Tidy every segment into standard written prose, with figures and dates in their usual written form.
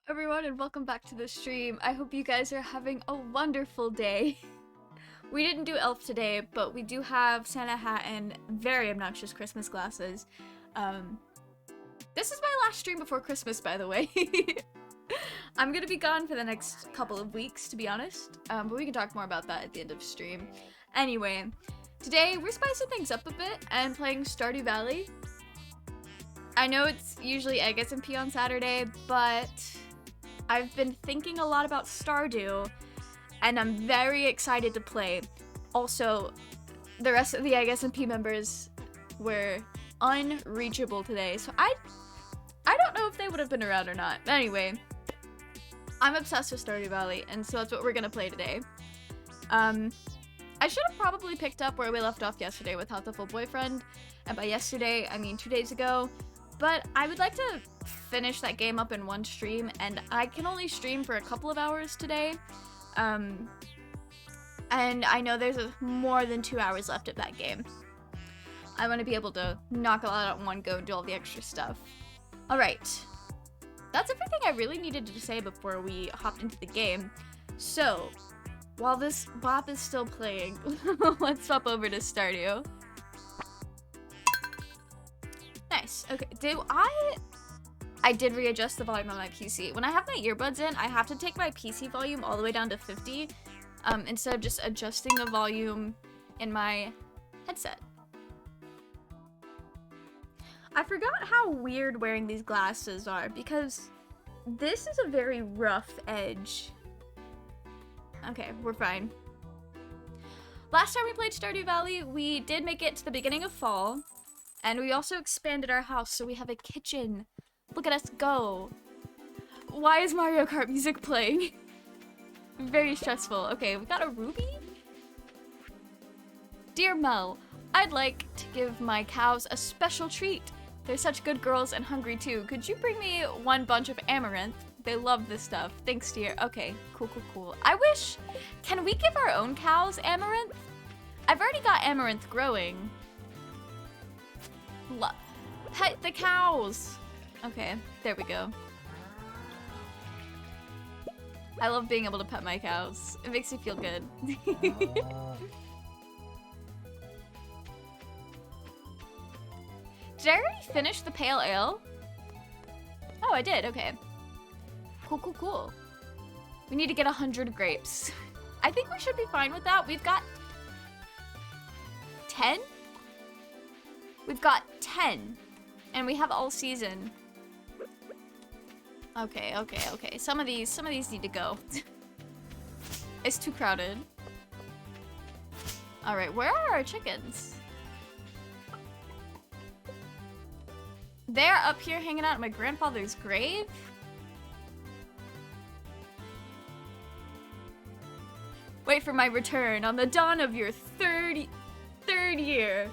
Everyone, and welcome back to the stream. I hope you guys are having a wonderful day. We didn't do elf today, but we do have Santa hat and very obnoxious Christmas glasses. This is my last stream before Christmas, by the way. I'm gonna be gone for the next couple of weeks, to be honest. But we can talk more about that at the end of stream. Anyway, today we're spicing things up a bit and playing Stardew Valley. I know it's usually Egg SMP on Saturday, but I've been thinking a lot about Stardew, and I'm very excited to play. Also, the rest of the Egg SMP members were unreachable today, so I don't know if they would have been around or not. Anyway, I'm obsessed with Stardew Valley, and so that's what we're gonna play today. I should have probably picked up where we left off yesterday with Healthful Boyfriend, and by yesterday, I mean 2 days ago, but I would like to finish that game up in one stream, and I can only stream for a couple of hours today, and I know there's more than 2 hours left of that game. I want to be able to knock a lot out in one go and do all the extra stuff. Alright, that's everything I really needed to say before we hopped into the game. So, while this bop is still playing, let's swap over to Stardew. Nice. Okay, I did readjust the volume on my PC. When I have my earbuds in, I have to take my PC volume all the way down to 50, instead of just adjusting the volume in my headset. I forgot how weird wearing these glasses are, because this is a very rough edge. Okay, we're fine. Last time we played Stardew Valley, we did make it to the beginning of fall, and we also expanded our house, so we have a kitchen. Look at us go. Why is Mario Kart music playing? Very stressful. Okay, we got a ruby? Dear Mel, I'd like to give my cows a special treat. They're such good girls and hungry too. Could you bring me one bunch of amaranth? They love this stuff. Thanks, dear. Okay, cool. I wish... Can we give our own cows amaranth? I've already got amaranth growing. Pet the cows! Okay, there we go. I love being able to pet my cows. It makes me feel good. Did I already finish the pale ale? Oh, I did, okay. Cool. We need to get 100 grapes. I think we should be fine with that. We've got 10? We've got 10. And we have all season. Okay. Some of these need to go. It's too crowded. Alright, where are our chickens? They're up here hanging out at my grandfather's grave? Wait for my return on the dawn of your third year,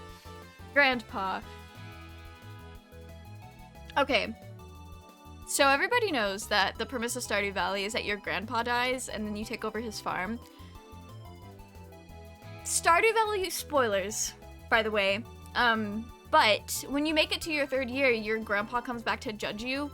Grandpa. Okay. So everybody knows that the premise of Stardew Valley is that your grandpa dies and then you take over his farm. Stardew Valley spoilers, by the way. But when you make it to your 3rd year, your grandpa comes back to judge you.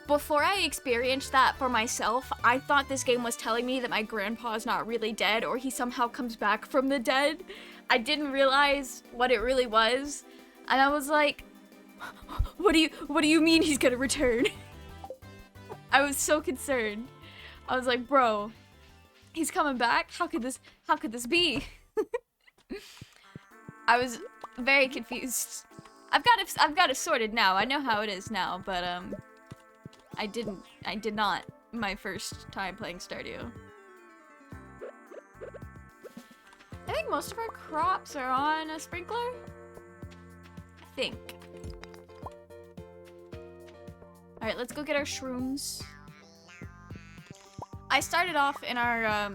Before I experienced that for myself, I thought this game was telling me that my grandpa is not really dead or he somehow comes back from the dead. I didn't realize what it really was. And I was like, what do you mean he's gonna return? I was so concerned. I was like, bro, he's coming back? How could this be? I was very confused. I've got it sorted now. I know how it is now, but I did not my first time playing Stardew. I think most of our crops are on a sprinkler. I think. Alright, let's go get our shrooms. I started off in our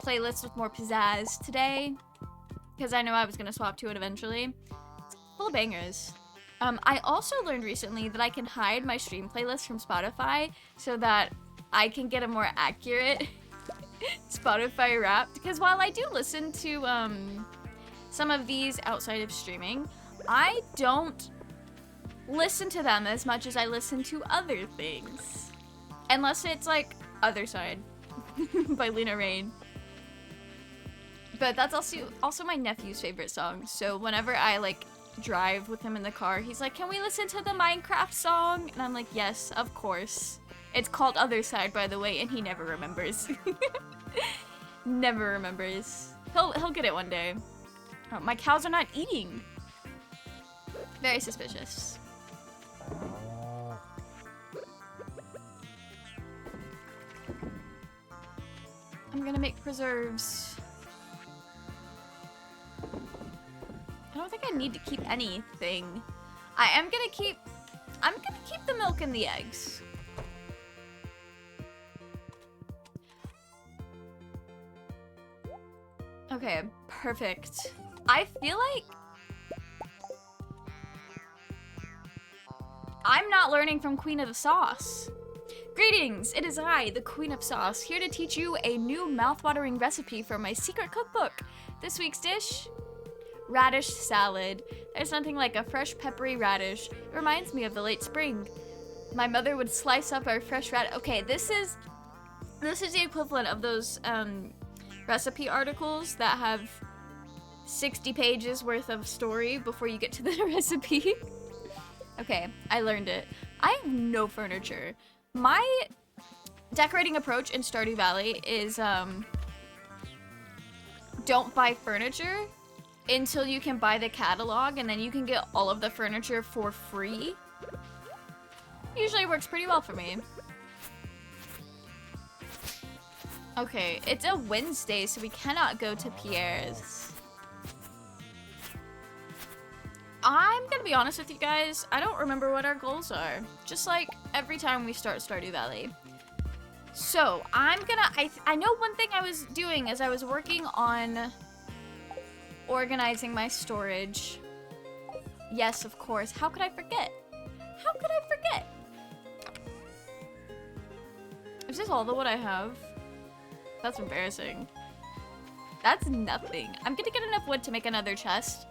playlist with more pizzazz today, because I know I was going to swap to it eventually. It's full of bangers. I also learned recently that I can hide my stream playlist from Spotify so that I can get a more accurate Spotify Wrapped. Because while I do listen to some of these outside of streaming, I don't listen to them as much as I listen to other things. Unless it's like Other Side by Lena Rain. But that's also my nephew's favorite song. So whenever I like drive with him in the car, he's like, "Can we listen to the Minecraft song?" And I'm like, "Yes, of course." It's called Other Side, by the way, and he never remembers. Never remembers. He'll get it one day. Oh, my cows are not eating. Very suspicious. I'm gonna make preserves. I don't think I need to keep anything. I'm gonna keep the milk and the eggs. Okay, perfect. I feel like I'm not learning from Queen of the Sauce. Greetings, it is I, the Queen of Sauce, here to teach you a new mouth-watering recipe for my secret cookbook. This week's dish, radish salad. There's nothing like a fresh peppery radish. It reminds me of the late spring. My mother would slice up our fresh radish. Okay, this is the equivalent of those recipe articles that have 60 pages worth of story before you get to the recipe. Okay, I learned it. I have no furniture. My decorating approach in Stardew Valley is don't buy furniture until you can buy the catalog, and then you can get all of the furniture for free. Usually works pretty well for me. Okay, it's a Wednesday, so we cannot go to Pierre's. I'm gonna be honest with you guys, I don't remember what our goals are. Just like every time we start Stardew Valley. So, I know one thing I was doing is I was working on organizing my storage. Yes, of course. How could I forget? How could I forget? Is this all the what I have? That's embarrassing. That's nothing. I'm gonna get enough wood to make another chest.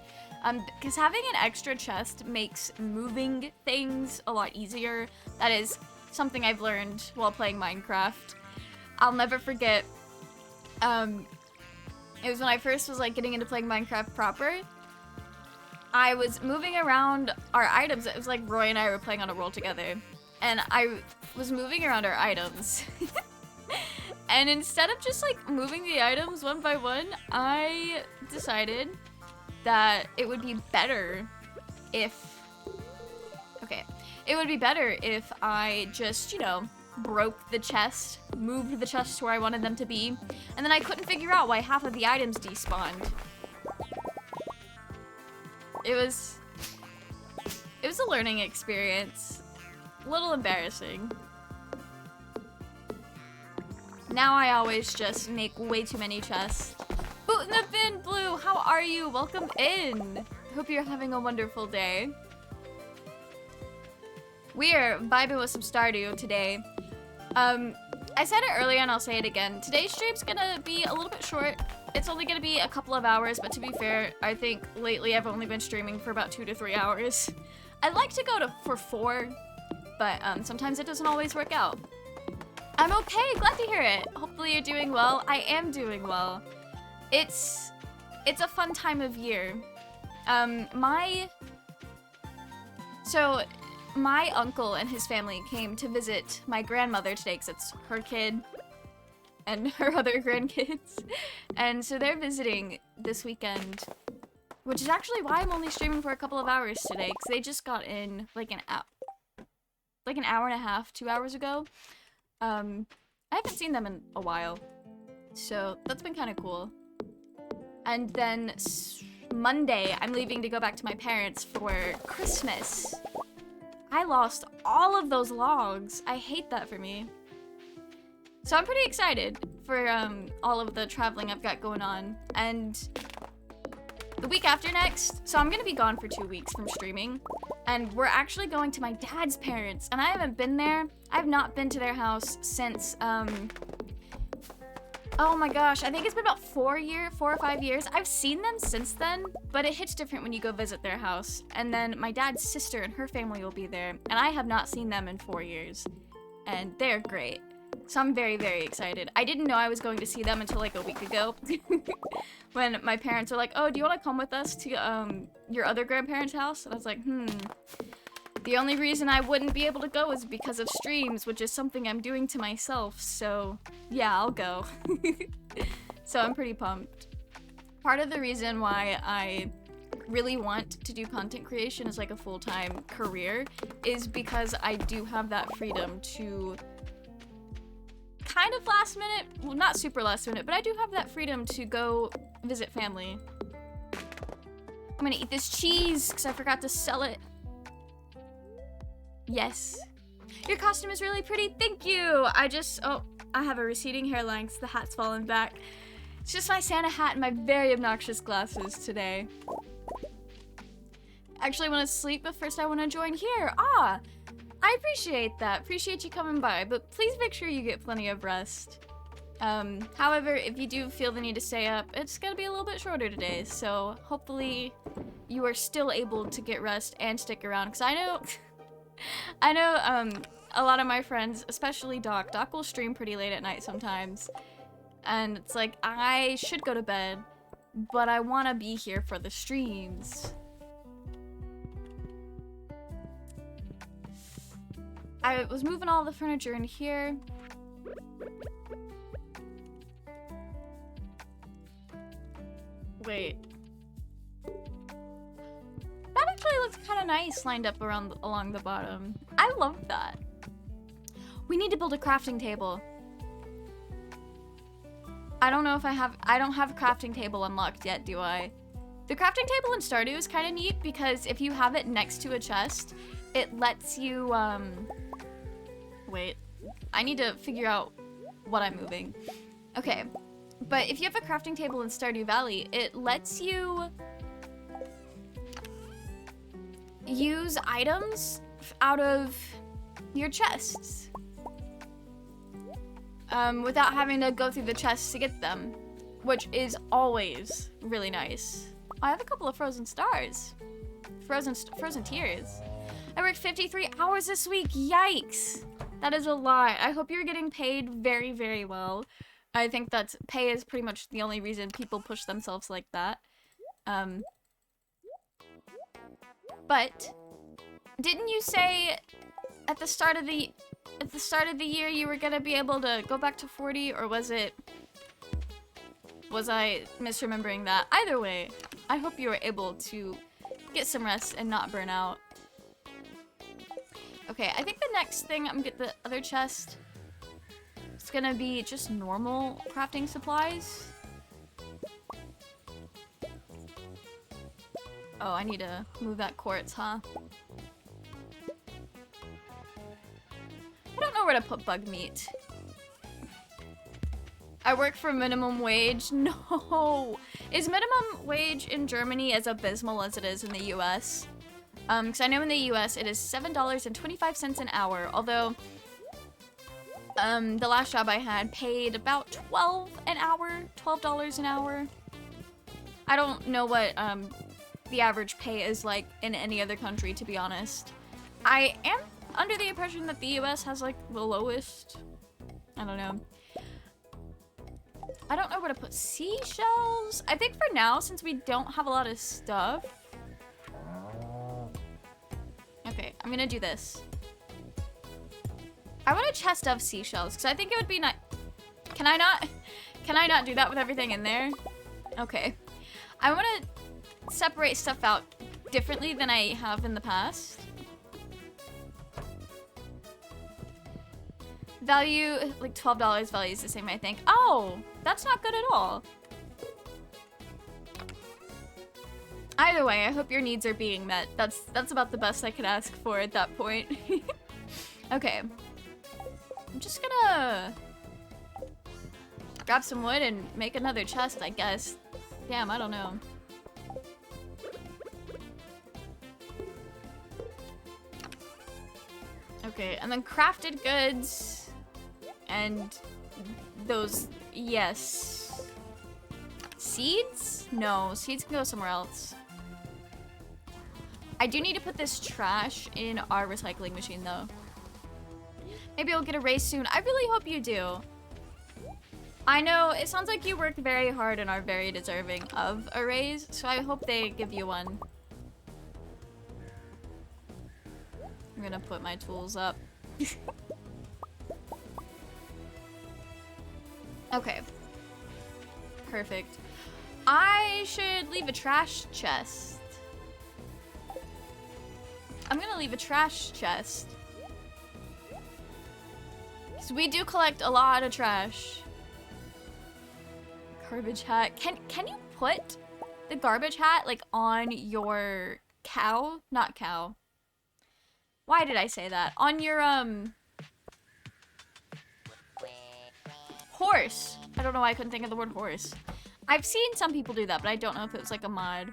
Because having an extra chest makes moving things a lot easier. That is something I've learned while playing Minecraft. I'll never forget, it was when I first was like getting into playing Minecraft proper. I was moving around our items. It was like Roy and I were playing on a roll together. And I was moving around our items. And instead of just like moving the items one by one, I decided that it would be better if... Okay. It would be better if I just, you know, broke the chest, moved the chest to where I wanted them to be, and then I couldn't figure out why half of the items despawned. It was a learning experience. A little embarrassing. Now I always just make way too many chests. Boot in the bin, Blue! How are you? Welcome in! Hope you're having a wonderful day. We're vibing with some Stardew today. I said it earlier and I'll say it again. Today's stream's gonna be a little bit short. It's only gonna be a couple of hours, but to be fair, I think lately I've only been streaming for about 2 to 3 hours. I like to go for 4, but sometimes it doesn't always work out. I'm okay, glad to hear it. Hopefully you're doing well. I am doing well. It's a fun time of year. My uncle and his family came to visit my grandmother today because it's her kid and her other grandkids. And so they're visiting this weekend, which is actually why I'm only streaming for a couple of hours today, because they just got in like an hour and a half, 2 hours ago. I haven't seen them in a while, so that's been kind of cool. And then Monday, I'm leaving to go back to my parents for Christmas. I lost all of those logs. I hate that for me. So I'm pretty excited for all of the traveling I've got going on. And the week after next, so I'm gonna be gone for 2 weeks from streaming. And we're actually going to my dad's parents. And I haven't been there. I've not been to their house since, oh my gosh, I think it's been about 4 or 5 years. I've seen them since then, but it hits different when you go visit their house. And then my dad's sister and her family will be there, and I have not seen them in 4 years. And they're great. So I'm very, very excited. I didn't know I was going to see them until like a week ago. When my parents were like, oh, do you want to come with us to your other grandparents' house? And I was like, The only reason I wouldn't be able to go is because of streams, which is something I'm doing to myself. So yeah, I'll go. So I'm pretty pumped. Part of the reason why I really want to do content creation as like a full-time career is because I do have that freedom to kind of last minute, well, not super last minute, but I do have that freedom to go visit family. I'm gonna eat this cheese because I forgot to sell it. Yes. Your costume is really pretty, thank you! I have a receding hairline because the hat's fallen back. It's just my Santa hat and my very obnoxious glasses today. Actually, I want to sleep, but first I want to join here. Ah! I appreciate that. Appreciate you coming by, but please make sure you get plenty of rest. However, if you do feel the need to stay up, it's gonna be a little bit shorter today, so hopefully you are still able to get rest and stick around, because I know, a lot of my friends, especially Doc will stream pretty late at night sometimes, and it's like, I should go to bed, but I want to be here for the streams. I was moving all the furniture in here. Wait. That actually looks kind of nice lined up along the bottom. I love that. We need to build a crafting table. I don't know if I don't have a crafting table unlocked yet, do I? The crafting table in Stardew is kind of neat because if you have it next to a chest, it lets you, wait, I need to figure out what I'm moving. Okay, but if you have a crafting table in Stardew Valley, it lets you use items out of your chests without having to go through the chests to get them, which is always really nice. I have a couple of frozen stars. Frozen tears. I worked 53 hours this week. Yikes. That is a lot. I hope you're getting paid very, very well. I think that pay is pretty much the only reason people push themselves like that. But didn't you say at the start of the year you were gonna be able to go back to 40, or was I misremembering that? Either way, I hope you were able to get some rest and not burn out. Okay, I think the next thing I'm gonna get the other chest. It's gonna be just normal crafting supplies. Oh, I need to move that quartz, huh? I don't know where to put bug meat. I work for minimum wage. No! Is minimum wage in Germany as abysmal as it is in the US? Because I know in the US it is $7.25 an hour, although the last job I had paid about $12 an hour. I don't know what the average pay is like in any other country, to be honest. I am under the impression that the US has like the lowest. I don't know. I don't know where to put seashells. I think for now, since we don't have a lot of stuff. Okay, I'm gonna do this. I want a chest of seashells because I think it would be nice. Can I not do that with everything in there? Okay. I want to separate stuff out differently than I have in the past. Value, like $12 value is the same, I think. Oh, that's not good at all. Either way, I hope your needs are being met. That's about the best I could ask for at that point. Okay. I'm just gonna grab some wood and make another chest, I guess. Damn, I don't know. Okay, and then crafted goods. And those, yes. Seeds? No, seeds can go somewhere else. I do need to put this trash in our recycling machine, though. Maybe you'll get a raise soon. I really hope you do. I know it sounds like you worked very hard and are very deserving of a raise, so I hope they give you one. I'm gonna put my tools up. Okay. Perfect. I should leave a trash chest. I'm gonna leave a trash chest. Because we do collect a lot of trash. Garbage hat. Can you put the garbage hat like on your cow? Not cow. Why did I say that? On your horse. I don't know why I couldn't think of the word horse. I've seen some people do that, but I don't know if it was like a mod.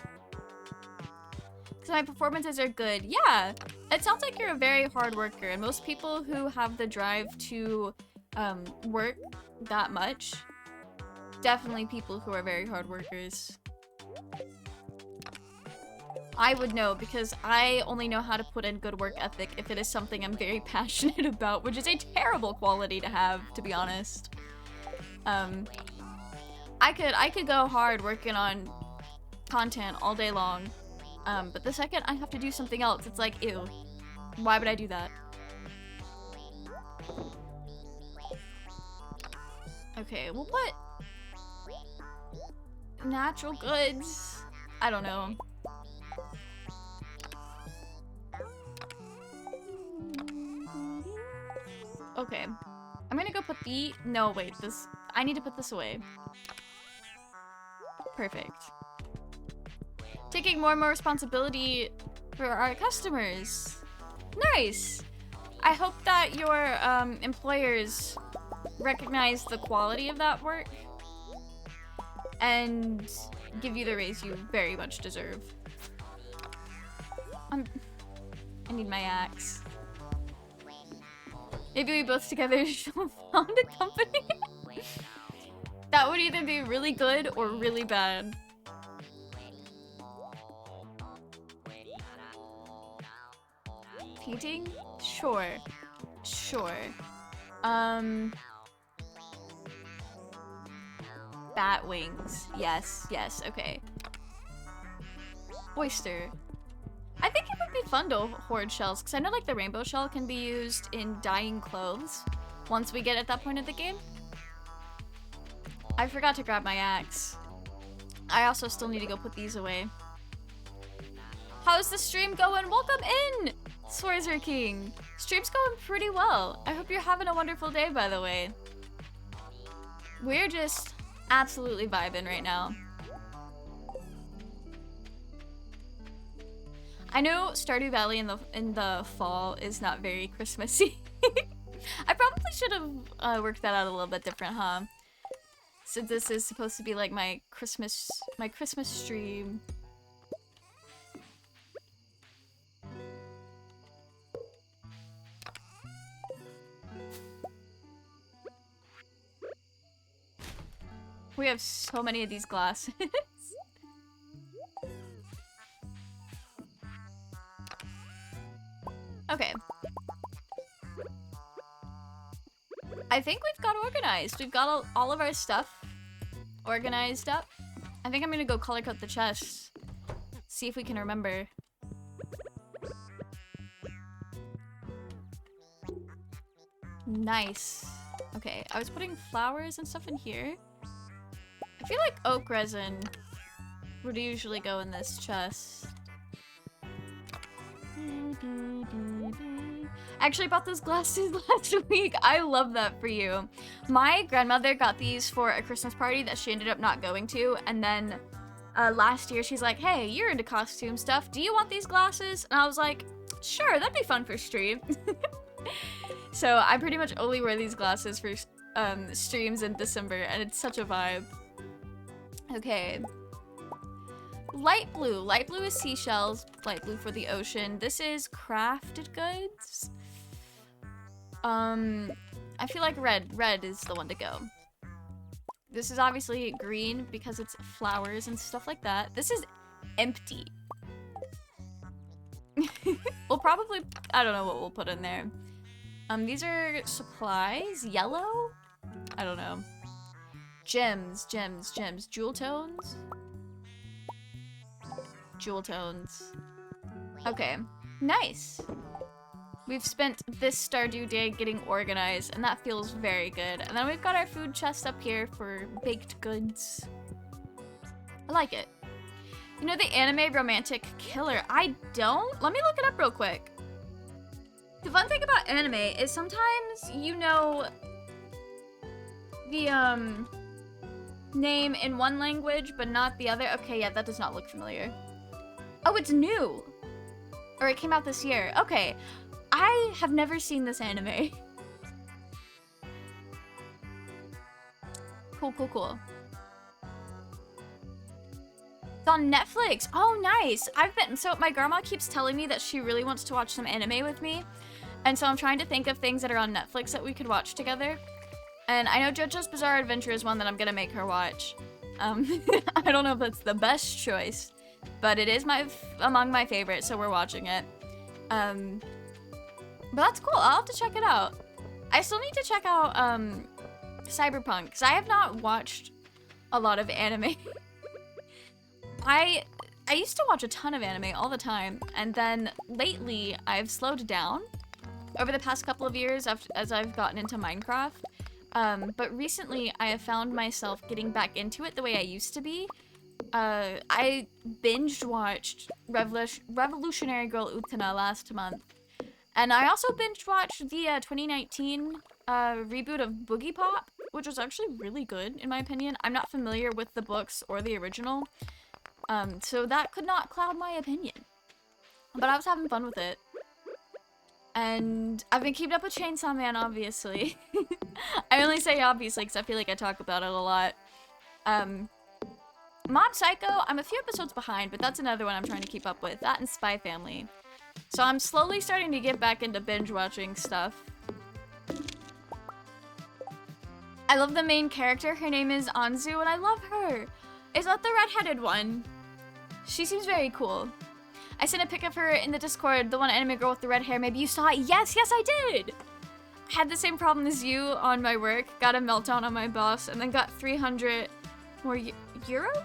Because my performances are good. Yeah, it sounds like you're a very hard worker, and most people who have the drive to work that much, definitely people who are very hard workers. I would know because I only know how to put in good work ethic if it is something I'm very passionate about, which is a terrible quality to have, to be honest. I could go hard working on content all day long, but the second I have to do something else, it's like, ew. Why would I do that? Okay, we'll put natural goods. I don't know. Okay. I'm gonna go put the... No, wait, this... I need to put this away. Perfect. Taking more and more responsibility for our customers. Nice! I hope that your employers recognize the quality of that work and give you the raise you very much deserve. I need my axe. Maybe we both together should found a company. That would either be really good or really bad. Painting? Sure. Sure. Bat wings. Yes, yes, okay. Oyster. I think it would be fun to hoard shells, because I know like the rainbow shell can be used in dyeing clothes once we get at that point of the game. I forgot to grab my axe. I also still need to go put these away. How's the stream going? Welcome in, Sworzer King. Stream's going pretty well. I hope you're having a wonderful day, by the way. We're just absolutely vibing right now. I know Stardew Valley in the fall is not very Christmassy. I probably should have worked that out a little bit different, huh? So this is supposed to be like my Christmas stream. We have so many of these glasses. Okay. I think we've got organized. We've got all of our stuff organized up. I think I'm gonna go color code the chests. See if we can remember. Nice. Okay, I was putting flowers and stuff in here. I feel like oak resin would usually go in this chest. I actually bought those glasses last week. I love that for you. My grandmother got these for a Christmas party that she ended up not going to, and then last year she's like, hey, you're into costume stuff. Do you want these glasses? And I was like, sure, that'd be fun for stream. So I pretty much only wear these glasses for streams in December, and it's such a vibe. Okay. Light blue. Light blue is seashells. Light blue for the ocean. This is crafted goods. I feel like red. Red is the one to go. This is obviously green because it's flowers and stuff like that. This is empty. We'll probably... I don't know what we'll put in there. These are supplies. Yellow? I don't know. Gems. Jewel tones? Jewel tones. Okay. Nice. We've spent this Stardew day getting organized, and that feels very good. And then we've got our food chest up here for baked goods. I like it. You know the anime romantic killer? I don't? Let me look it up real quick. The fun thing about anime is sometimes you know the name in one language but not the other. Okay, yeah, that does not look familiar. Oh, it's new. Or it came out this year. Okay. I have never seen this anime. Cool. It's on Netflix. Oh, nice. So my grandma keeps telling me that she really wants to watch some anime with me. And so I'm trying to think of things that are on Netflix that we could watch together. And I know JoJo's Bizarre Adventure is one that I'm gonna make her watch. I don't know if that's the best choice, but it is among my favorites, so we're watching it. But that's cool. I'll have to check it out. I still need to check out Cyberpunk, because I have not watched a lot of anime. I used to watch a ton of anime all the time, and then lately I've slowed down over the past couple of years as I've gotten into Minecraft. But recently I have found myself getting back into it the way I used to be. I binge watched Revolutionary Girl Utena last month. And I also binge watched the 2019 reboot of Boogie Pop, which was actually really good in my opinion. I'm not familiar with the books or the original, so that could not cloud my opinion. But I was having fun with it. And I've been keeping up with Chainsaw Man, obviously. I only say obviously because I feel like I talk about it a lot. Mob Psycho, I'm a few episodes behind, but that's another one I'm trying to keep up with. That and Spy Family. So I'm slowly starting to get back into binge watching stuff. I love the main character. Her name is Anzu, and I love her. Is that the redheaded one? She seems very cool. I sent a pic of her in the Discord, the one anime girl with the red hair. Maybe you saw it. Yes, I did! I had the same problem as you on my work. Got a meltdown on my boss, and then got 300 more euros?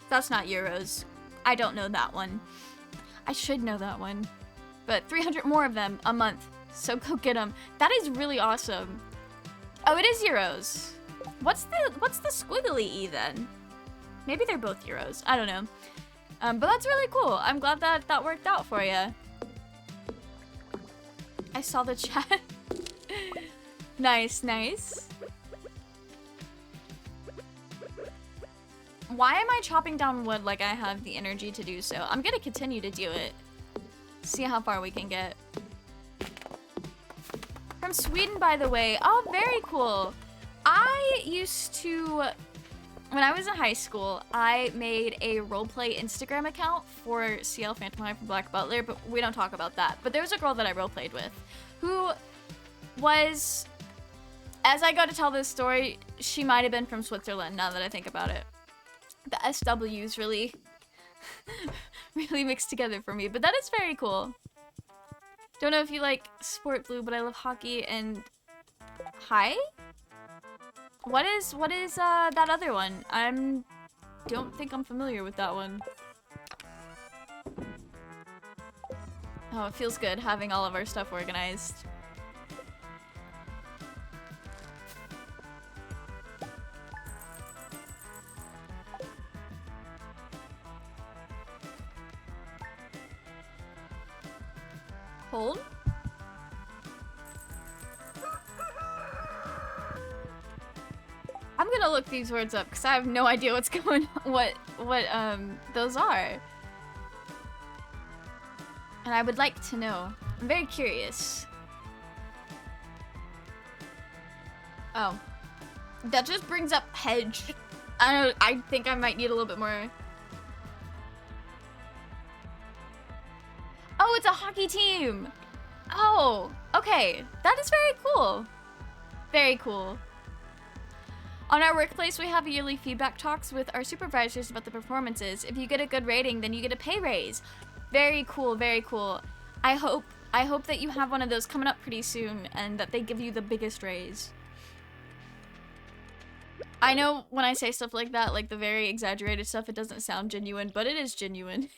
That's not euros. I don't know that one. I should know that one. But 300 more of them a month. So go get them. That is really awesome. Oh, it is euros. What's the squiggly E then? Maybe they're both euros. I don't know. But that's really cool. I'm glad that that worked out for you. I saw the chat. Nice. Why am I chopping down wood like I have the energy to do so? I'm gonna continue to do it. See how far we can get. From Sweden, by the way. Oh, very cool. I used to... When I was in high school, I made a roleplay Instagram account for CL Phantom High for Black Butler, but we don't talk about that. But there was a girl that I roleplayed with who was... As I go to tell this story, she might have been from Switzerland, now that I think about it. The SWs really, really mixed together for me, but that is very cool. Don't know if you like Sport Blue, but I love hockey and... Hi? What is that other one? Don't think I'm familiar with that one. Oh, it feels good having all of our stuff organized. Hold. I'm gonna look these words up because I have no idea what's going on, what those are. And I would like to know. I'm very curious. Oh. That just brings up hedge. I think I might need a little bit more. Oh, it's a hockey team. Oh, okay. That is very cool. Very cool. On our workplace, we have yearly feedback talks with our supervisors about the performances. If you get a good rating, then you get a pay raise. Very cool, very cool. I hope I hope that you have one of those coming up pretty soon and that they give you the biggest raise. I know when I say stuff like that, like the very exaggerated stuff, it doesn't sound genuine, but it is genuine.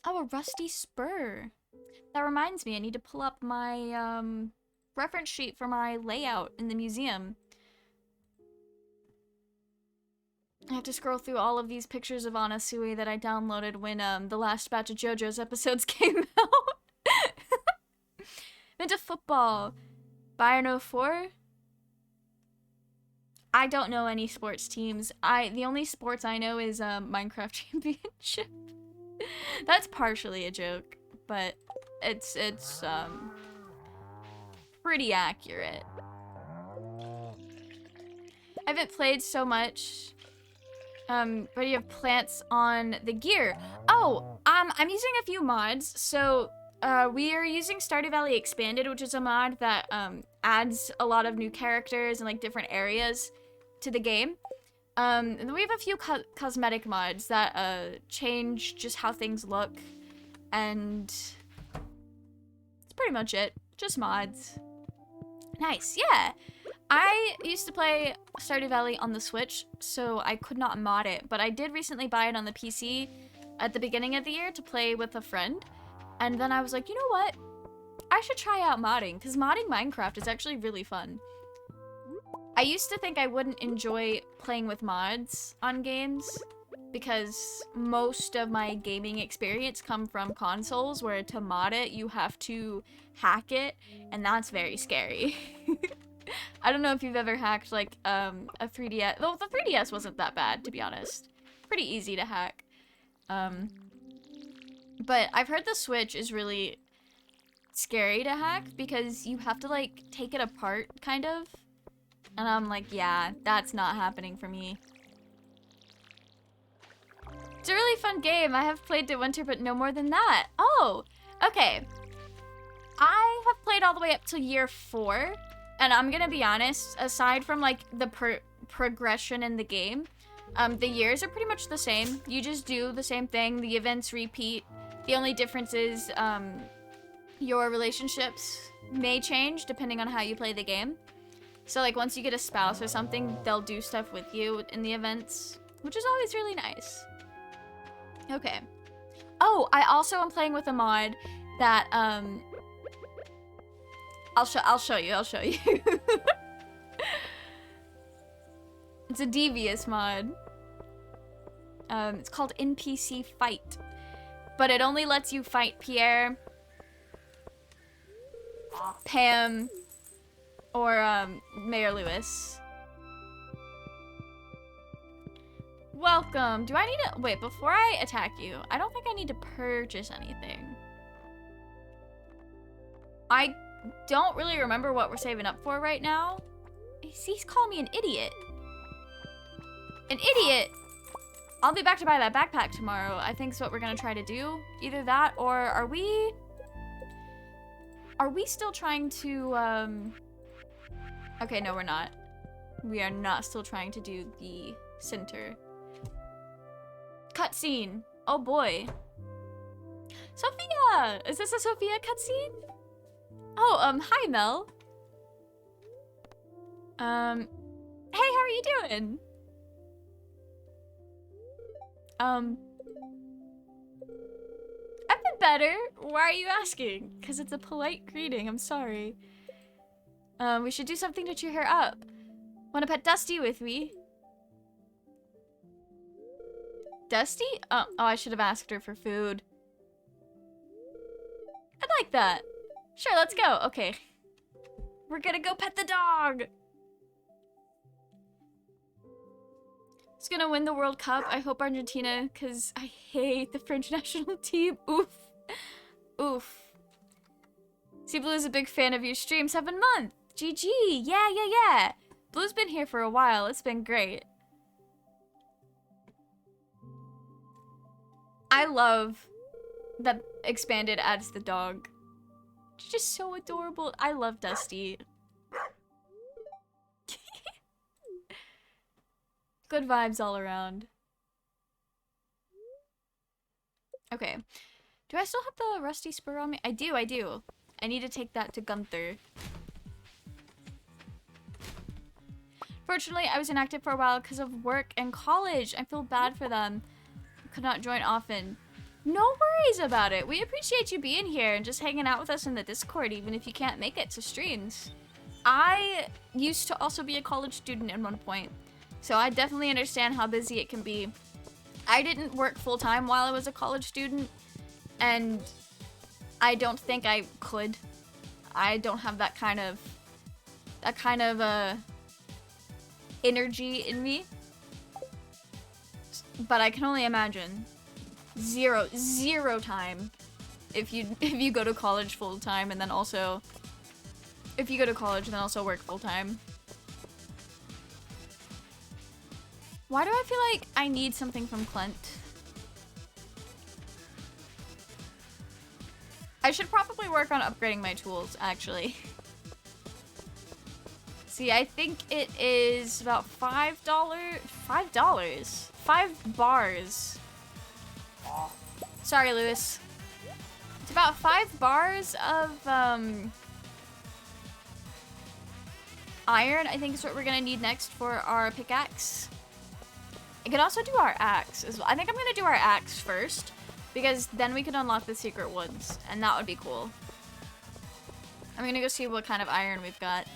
Oh, a rusty spur. That reminds me, I need to pull up my reference sheet for my layout in the museum. I have to scroll through all of these pictures of Anasui that I downloaded when the last batch of JoJo's episodes came out. Into football. Bayern 04? I don't know any sports teams. The only sports I know is Minecraft Championship. That's partially a joke, but it's pretty accurate. I haven't played so much. But you have plants on the gear. Oh, I'm using a few mods. So, we are using Stardew Valley Expanded, which is a mod that adds a lot of new characters and like different areas to the game. And then we have a few cosmetic mods that change just how things look, and that's pretty much it. Just mods. Nice, yeah. I used to play Stardew Valley on the Switch, so I could not mod it, but I did recently buy it on the PC at the beginning of the year to play with a friend, and then I was like, you know what? I should try out modding, because modding Minecraft is actually really fun. I used to think I wouldn't enjoy playing with mods on games, because most of my gaming experience come from consoles, where to mod it, you have to hack it, and that's very scary. I don't know if you've ever hacked, like, a 3DS. Well, the 3DS wasn't that bad, to be honest. Pretty easy to hack. But I've heard the Switch is really scary to hack, because you have to, like, take it apart, kind of. And I'm like, yeah, that's not happening for me. It's a really fun game. I have played to winter, but no more than that. Oh, okay. I have played all the way up to year 4. And I'm gonna be honest, aside from like the progression in the game, the years are pretty much the same. You just do the same thing. The events repeat. The only difference is your relationships may change depending on how you play the game. So like once you get a spouse or something, they'll do stuff with you in the events, which is always really nice. Okay. Oh, I also am playing with a mod that I'll show you. It's a devious mod. It's called NPC Fight. But it only lets you fight Pierre, Pam, or Mayor Lewis. Welcome. Do I need to wait before I attack you? I don't think I need to purchase anything. I don't really remember what we're saving up for right now. He's calling me an idiot. An idiot! I'll be back to buy that backpack tomorrow. I think is what we're gonna try to do. Either that or are we still trying to okay, no, we're not. We are not still trying to do the center. Cutscene. Oh boy. Sophia! Is this a Sophia cutscene? Oh, hi, Mel. Hey, how are you doing? I've been better. Why are you asking? Because it's a polite greeting. I'm sorry. We should do something to cheer her up. Want to pet Dusty with me? Dusty? Oh, I should have asked her for food. I'd like that. Sure, let's go. Okay. We're gonna go pet the dog. It's gonna win the World Cup. I hope Argentina, because I hate the French national team. Oof. Oof. See, Blue's a big fan of your stream. 7 months. GG. Yeah. Blue's been here for a while. It's been great. I love that Expanded adds the dog. She's just so adorable. I love Dusty. Good vibes all around. Okay. Do I still have the rusty spur on me? I do. I need to take that to Gunther. Fortunately, I was inactive for a while because of work and college. I feel bad for them. Could not join often. No worries about it. We appreciate you being here and just hanging out with us in the Discord, even if you can't make it to streams. I used to also be a college student at one point, so I definitely understand how busy it can be. I didn't work full-time while I was a college student, and I don't think I could. I don't have that kind of energy in me. But I can only imagine zero time if you go to college full time and then also if you go to college and then also work full time. Why do I feel like I need something from Clint? I should probably work on upgrading my tools, actually. See, I think it is about $5. $5? 5 bars. Sorry, Lewis. It's about 5 bars of iron, I think is what we're gonna need next for our pickaxe. I could also do our axe as well. I think I'm gonna do our axe first, because then we can unlock the secret woods, and that would be cool. I'm gonna go see what kind of iron we've got.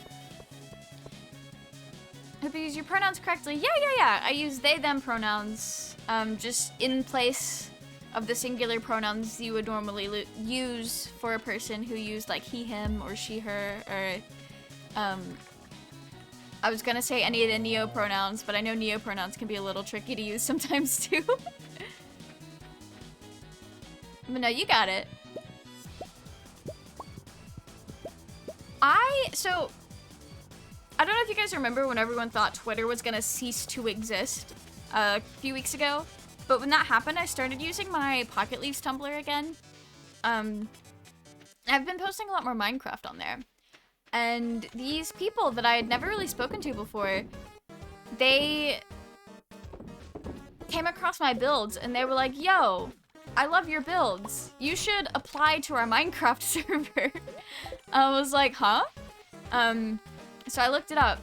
Hope you use your pronouns correctly. Yeah. I use they, them pronouns, just in place of the singular pronouns you would normally use for a person who used like he, him, or she, her, or, I was gonna say any of the neo pronouns, but I know neo pronouns can be a little tricky to use sometimes too. But no, you got it. I don't know if you guys remember when everyone thought Twitter was gonna cease to exist a few weeks ago, but when that happened, I started using my Pocket Leaves Tumblr again. I've been posting a lot more Minecraft on there. And these people that I had never really spoken to before, they came across my builds and they were like, yo, I love your builds. You should apply to our Minecraft server. I was like, huh? So I looked it up.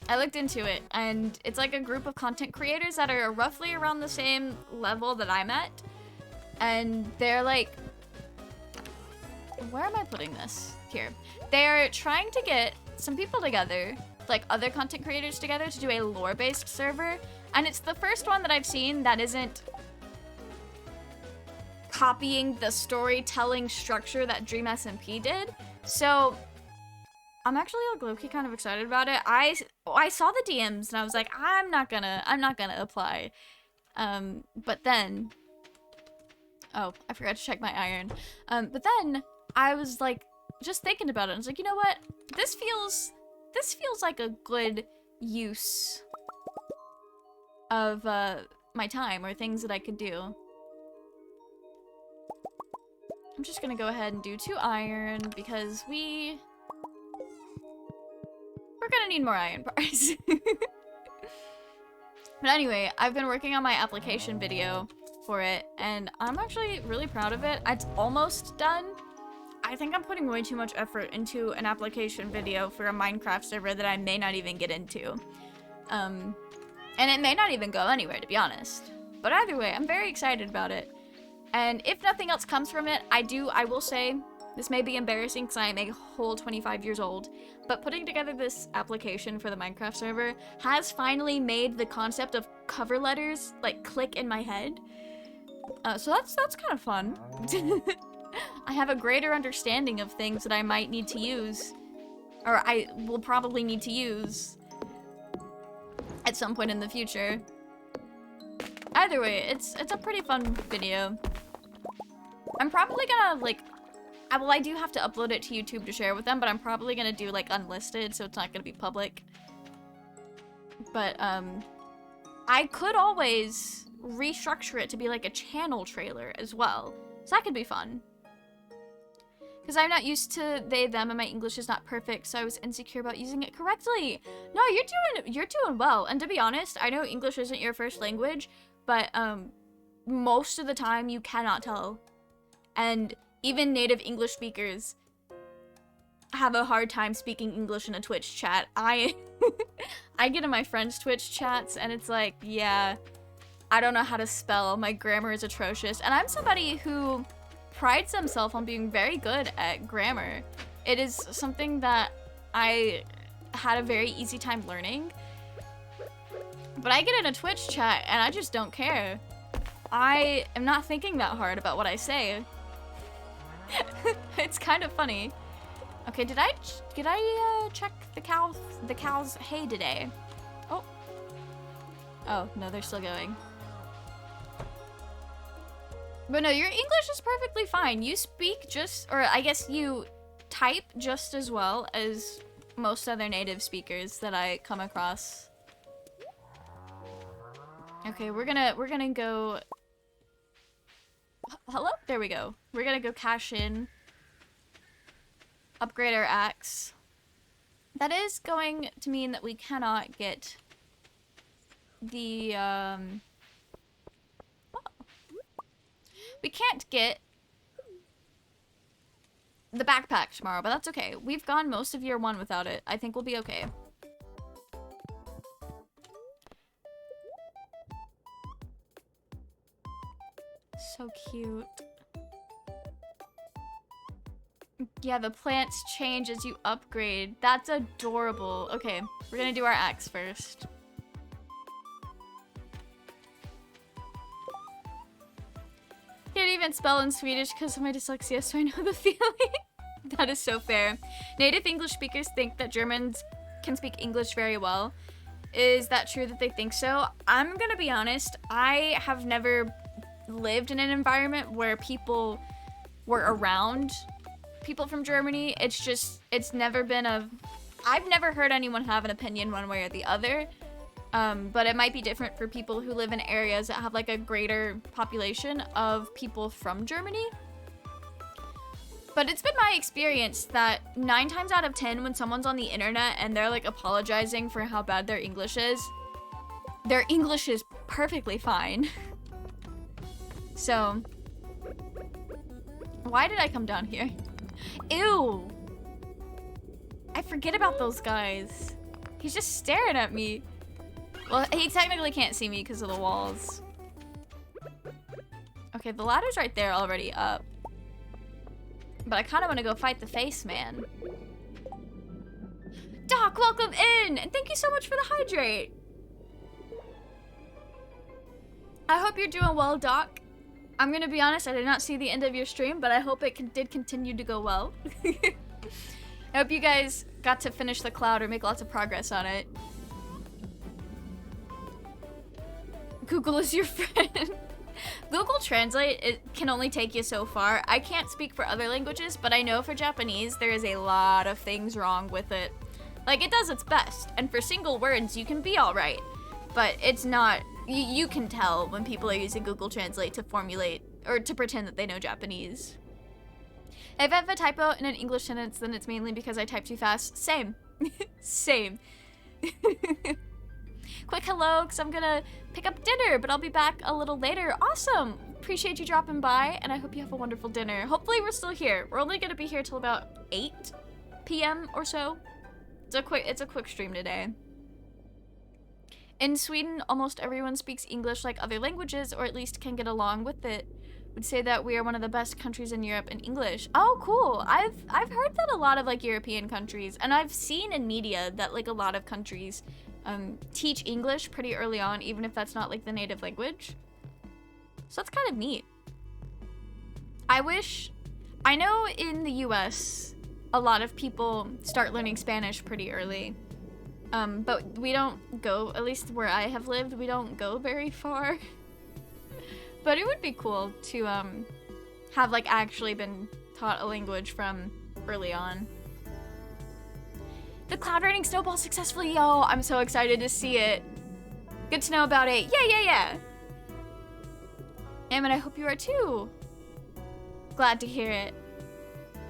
I looked into it, and it's like a group of content creators that are roughly around the same level that I'm at. And they're like, where am I putting this? Here. They're trying to get some people together, like other content creators together, to do a lore-based server. And it's the first one that I've seen that isn't copying the storytelling structure that Dream SMP did. So I'm actually like low-key kind of excited about it. I saw the DMs and I was like, I'm not gonna apply. But then, oh, I forgot to check my iron. But then I was like, just thinking about it. I was like, you know what? This feels like a good use of my time or things that I could do. I'm just gonna go ahead and do 2 iron because we're gonna need more iron bars. But anyway, I've been working on my application video for it, and I'm actually really proud of it. It's almost done. I think I'm putting way too much effort into an application video for a Minecraft server that I may not even get into. And it may not even go anywhere, to be honest. But either way, I'm very excited about it. And if nothing else comes from it, I will say, this may be embarrassing because I am a whole 25 years old, but putting together this application for the Minecraft server has finally made the concept of cover letters, like, click in my head. So that's kind of fun. I have a greater understanding of things that I might need to use, or I will probably need to use at some point in the future. Either way, it's a pretty fun video. I'm probably gonna, like, I do have to upload it to YouTube to share with them, but I'm probably gonna do, like, unlisted, so it's not gonna be public. But, I could always restructure it to be, like, a channel trailer as well. So that could be fun. Because I'm not used to they, them, and my English is not perfect, so I was insecure about using it correctly. No, you're doing well. And to be honest, I know English isn't your first language, but, most of the time you cannot tell. And even native English speakers have a hard time speaking English in a Twitch chat. I get in my friends' Twitch chats and it's like, yeah, I don't know how to spell. My grammar is atrocious. And I'm somebody who prides himself on being very good at grammar. It is something that I had a very easy time learning. But I get in a Twitch chat and I just don't care. I am not thinking that hard about what I say. It's kind of funny. Okay, did I check the cows hay today? Oh. Oh, no, they're still going. But no, your English is perfectly fine. You speak just, or I guess you type just as well as most other native speakers that I come across. Okay, we're gonna go. Hello? There we go. We're gonna go cash in. Upgrade our axe. That is going to mean that we cannot get the, we can't get the backpack tomorrow, but that's okay. We've gone most of year 1 without it. I think we'll be okay. So cute. Yeah, the plants change as you upgrade. That's adorable. Okay, we're gonna do our axe first. Can't even spell in Swedish because of my dyslexia, so I know the feeling. That is so fair. Native English speakers think that Germans can speak English very well. Is that true that they think so? I'm gonna be honest, I have never lived in an environment where people were around people from Germany. It's never been I've never heard anyone have an opinion one way or the other. But it might be different for people who live in areas that have like a greater population of people from Germany. But it's been my experience that 9 times out of 10 when someone's on the internet and they're like apologizing for how bad their English is perfectly fine. So, why did I come down here? Ew! I forget about those guys. He's just staring at me. Well, he technically can't see me because of the walls. Okay, the ladder's right there already up. But I kind of want to go fight the face man. Doc, welcome in! And thank you so much for the hydrate. I hope you're doing well, Doc. I'm gonna be honest, I did not see the end of your stream, but I hope it did continue to go well. I hope you guys got to finish the cloud or make lots of progress on it. Google is your friend. Google Translate, it can only take you so far. I can't speak for other languages, but I know for Japanese, there is a lot of things wrong with it. Like, it does its best, and for single words, you can be alright. But it's not, you can tell when people are using Google Translate to formulate, or to pretend that they know Japanese. If I have a typo in an English sentence, then it's mainly because I type too fast. Same. Same. Quick hello, because I'm gonna pick up dinner, but I'll be back a little later. Awesome! Appreciate you dropping by, and I hope you have a wonderful dinner. Hopefully we're still here. We're only gonna be here till about 8 p.m. or so. It's a quick stream today. In Sweden, almost everyone speaks English like other languages, or at least can get along with it. Would say that we are one of the best countries in Europe in English. Oh, cool. I've heard that a lot of like European countries, and I've seen in media that like a lot of countries teach English pretty early on, even if that's not like the native language. So that's kind of neat. I know in the US, a lot of people start learning Spanish pretty early. But we don't go, at least where I have lived, we don't go very far. But it would be cool to have like actually been taught a language from early on. The cloud raiding snowball successfully, yo! I'm so excited to see it. Good to know about it. Yeah. And I hope you are too. Glad to hear it.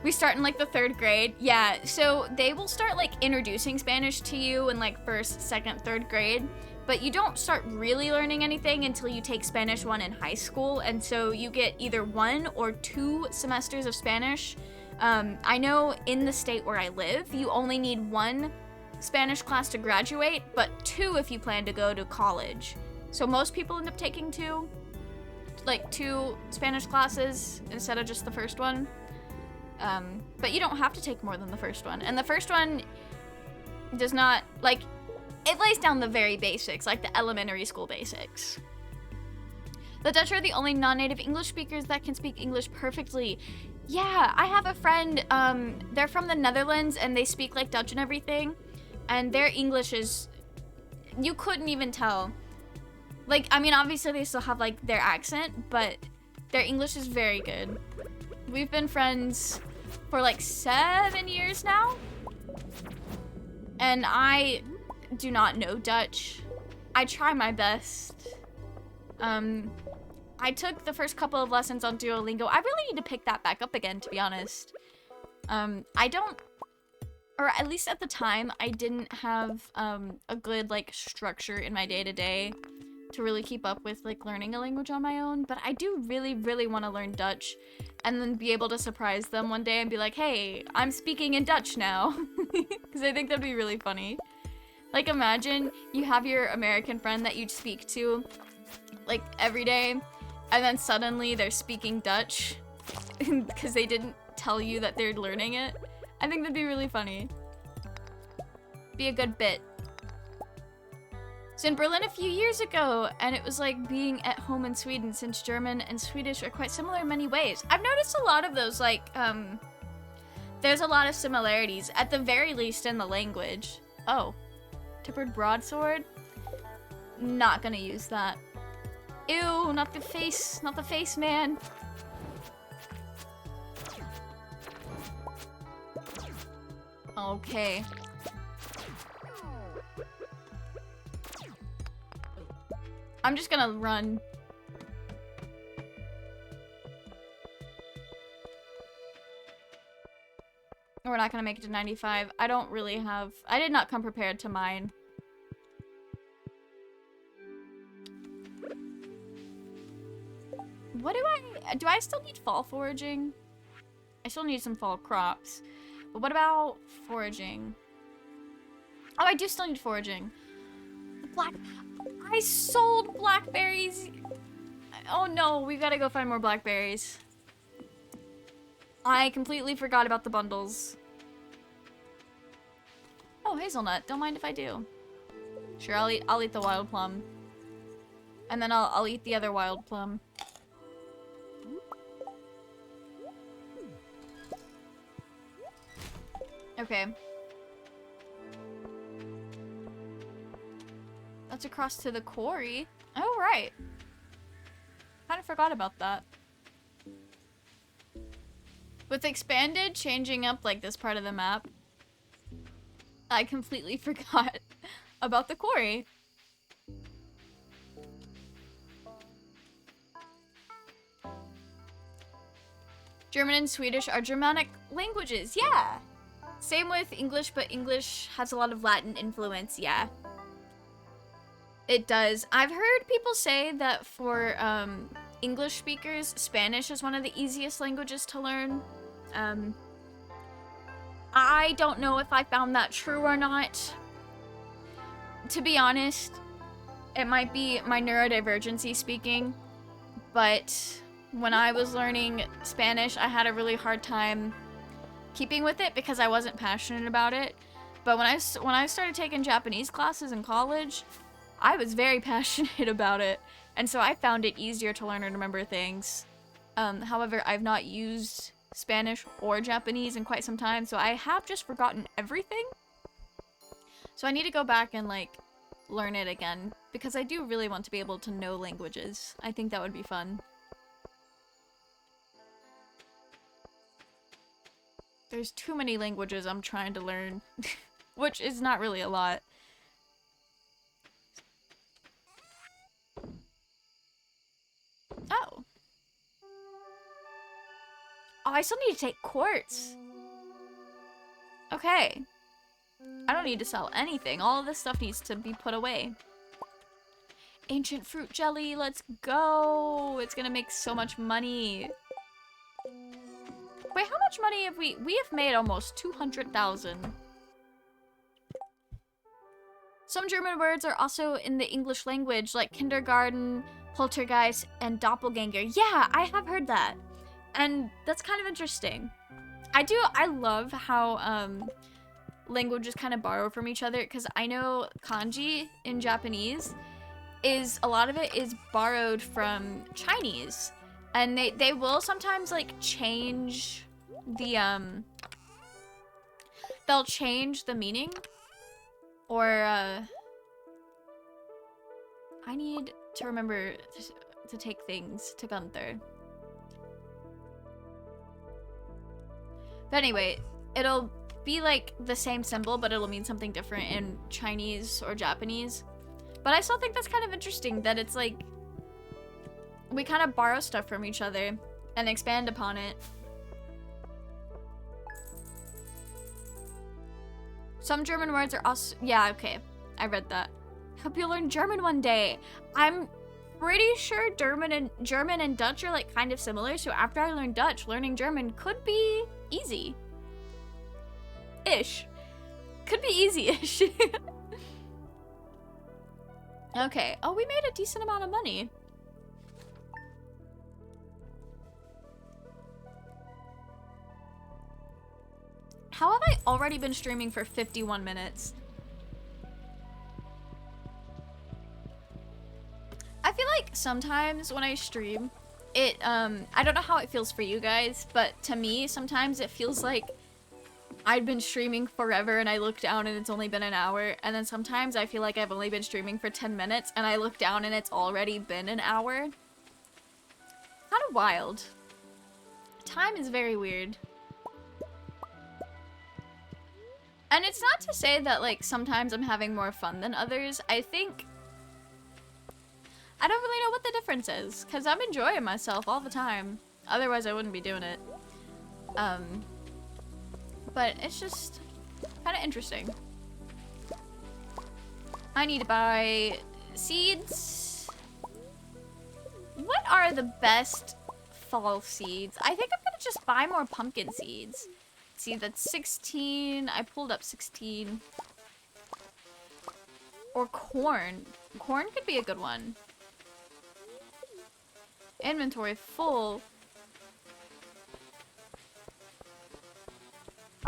We start in like the 3rd grade. Yeah, so they will start like introducing Spanish to you in like 1st, 2nd, 3rd grade. but you don't start really learning anything until you take Spanish 1 in high school, and so you get either 1 or 2 semesters of Spanish. I know in the state where I live, you only need 1 Spanish class to graduate, but 2 if you plan to go to college. So most people end up taking 2 Spanish classes instead of just the first one. But you don't have to take more than the first one. And the first one does not, like, it lays down the very basics, like the elementary school basics. The Dutch are the only non-native English speakers that can speak English perfectly. Yeah, I have a friend, they're from the Netherlands and they speak like Dutch and everything. And their English is, you couldn't even tell. Like, I mean, obviously they still have like their accent, but their English is very good. We've been friends for like 7 years now. And I do not know Dutch. I try my best. I took the first couple of lessons on Duolingo. I really need to pick that back up again, to be honest. I don't, or at least at the time, I didn't have a good like structure in my day-to-day to really keep up with like learning a language on my own. But I do really, really want to learn Dutch and then be able to surprise them one day and be like, hey, I'm speaking in Dutch now. Because I think that'd be really funny. Like, imagine you have your American friend that you speak to like every day, and then suddenly they're speaking Dutch because they didn't tell you that they're learning it. I think that'd be really funny. Be a good bit. So in Berlin a few years ago, and it was like being at home in Sweden, since German and Swedish are quite similar in many ways. I've noticed a lot of those, like, there's a lot of similarities, at the very least in the language. Oh, Tippered broadsword? Not gonna use that. Ew, not the face, man. Okay. I'm just gonna run. We're not gonna make it to 95. I don't really have... I did not come prepared to mine. What do I... Do I still need fall foraging? I still need some fall crops. But what about foraging? Oh, I do still need foraging. Black... I sold blackberries! Oh no, we gotta go find more blackberries. I completely forgot about the bundles. Oh, hazelnut. Don't mind if I do. Sure, I'll eat the wild plum. And then I'll eat the other wild plum. Okay. That's across to the quarry. Oh, right. Kind of forgot about that. With expanded, changing up like this part of the map, I completely forgot about the quarry. German and Swedish are Germanic languages, yeah. Same with English, but English has a lot of Latin influence, yeah. It does. I've heard people say that for English speakers, Spanish is one of the easiest languages to learn. I don't know if I found that true or not. To be honest, it might be my neurodivergency speaking, but when I was learning Spanish, I had a really hard time keeping with it because I wasn't passionate about it. But when I started taking Japanese classes in college, I was very passionate about it, and so I found it easier to learn and remember things. However, I've not used Spanish or Japanese in quite some time, so I have just forgotten everything. So I need to go back and like learn it again, because I do really want to be able to know languages. I think that would be fun. There's too many languages I'm trying to learn, which is not really a lot. Oh. Oh, I still need to take quartz. Okay. I don't need to sell anything. All of this stuff needs to be put away. ancient fruit jelly. Let's go. It's gonna make so much money. Wait, how much money have we have made almost 200,000. Some German words are also in the English language, like kindergarten, poltergeist, and doppelganger. Yeah, I have heard that. And that's kind of interesting. I love how languages kind of borrow from each other, because I know kanji in Japanese a lot of it is borrowed from Chinese. And they will sometimes like change the they'll change the meaning. Or I need to remember to take things to Gunther. But anyway, it'll be like the same symbol, but it'll mean something different in Chinese or Japanese. But I still think that's kind of interesting that it's like we kind of borrow stuff from each other and expand upon it. Some German words are also, yeah, okay, I read that. Hope you'll learn German one day. I'm pretty sure German and Dutch are like kind of similar, so after I learn Dutch, learning German could be easy. Ish. Could be easy-ish. Okay, oh, we made a decent amount of money. How have I already been streaming for 51 minutes? I feel like sometimes when I stream, I don't know how it feels for you guys, but to me, sometimes it feels like I've been streaming forever and I look down and it's only been an hour. And then sometimes I feel like I've only been streaming for 10 minutes and I look down and it's already been an hour. Kind of wild. Time is very weird. And it's not to say that, like, sometimes I'm having more fun than others. I think I don't really know what the difference is, because I'm enjoying myself all the time. Otherwise, I wouldn't be doing it. But it's just kind of interesting. I need to buy seeds. What are the best fall seeds? I think I'm gonna just buy more pumpkin seeds. See, that's 16. I pulled up 16. Or corn. Corn could be a good one. Inventory full.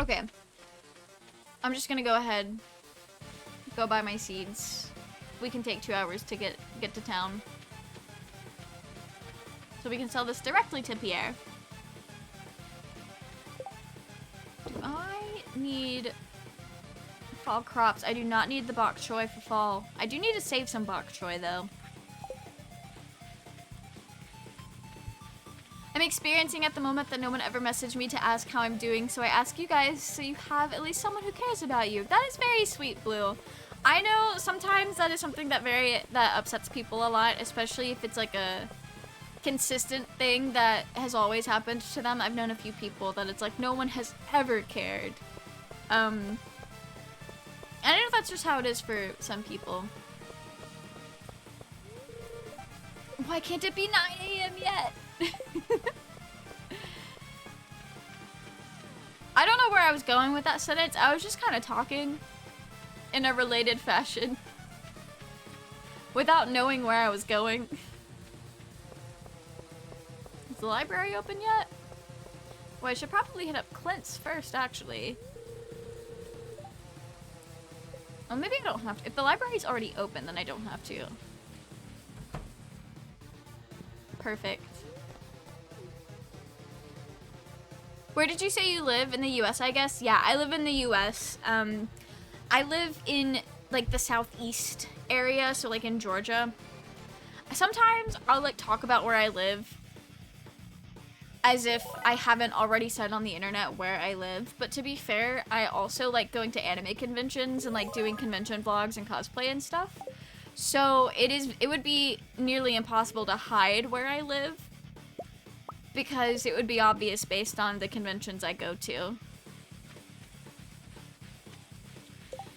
Okay. I'm just gonna go ahead. Go buy my seeds. We can take 2 hours to get to town. So we can sell this directly to Pierre. Do I need fall crops? I do not need the bok choy for fall. I do need to save some bok choy though. I'm experiencing at the moment that no one ever messaged me to ask how I'm doing, so I ask you guys so you have at least someone who cares about you. That is very sweet, Blue. I know sometimes that is something that upsets people a lot, especially if it's like a consistent thing that has always happened to them. I've known a few people that it's like no one has ever cared. And I don't know if that's just how it is for some people. Why can't it be 9 AM yet? I don't know where I was going with that sentence. I was just kind of talking in a related fashion without knowing where I was going. Is the library open yet? Well, I should probably hit up Clint's first, actually. Oh, maybe I don't have to. If the library's already open, then I don't have to. Perfect. Where did you say you live? In the US, I guess? Yeah, I live in the US. I live in, like, the southeast area, so, like, in Georgia. Sometimes I'll, like, talk about where I live as if I haven't already said on the internet where I live. But to be fair, I also like going to anime conventions and, like, doing convention vlogs and cosplay and stuff. So it would be nearly impossible to hide where I live, because it would be obvious based on the conventions I go to.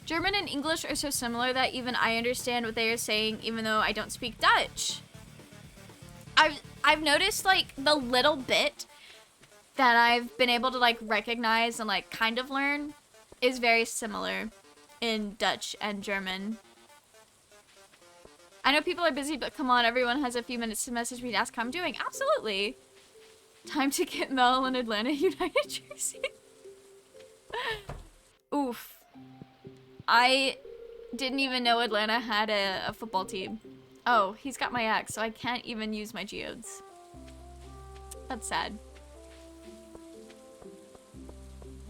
German and English are so similar that even I understand what they are saying, even though I don't speak Dutch. I've noticed, like, the little bit that I've been able to, like, recognize and, like, kind of learn is very similar in Dutch and German. I know people are busy, but come on, everyone has a few minutes to message me to ask how I'm doing. Absolutely. Time to get Mel in Atlanta United jersey. Oof. I didn't even know Atlanta had a football team. Oh, he's got my axe, so I can't even use my geodes. That's sad.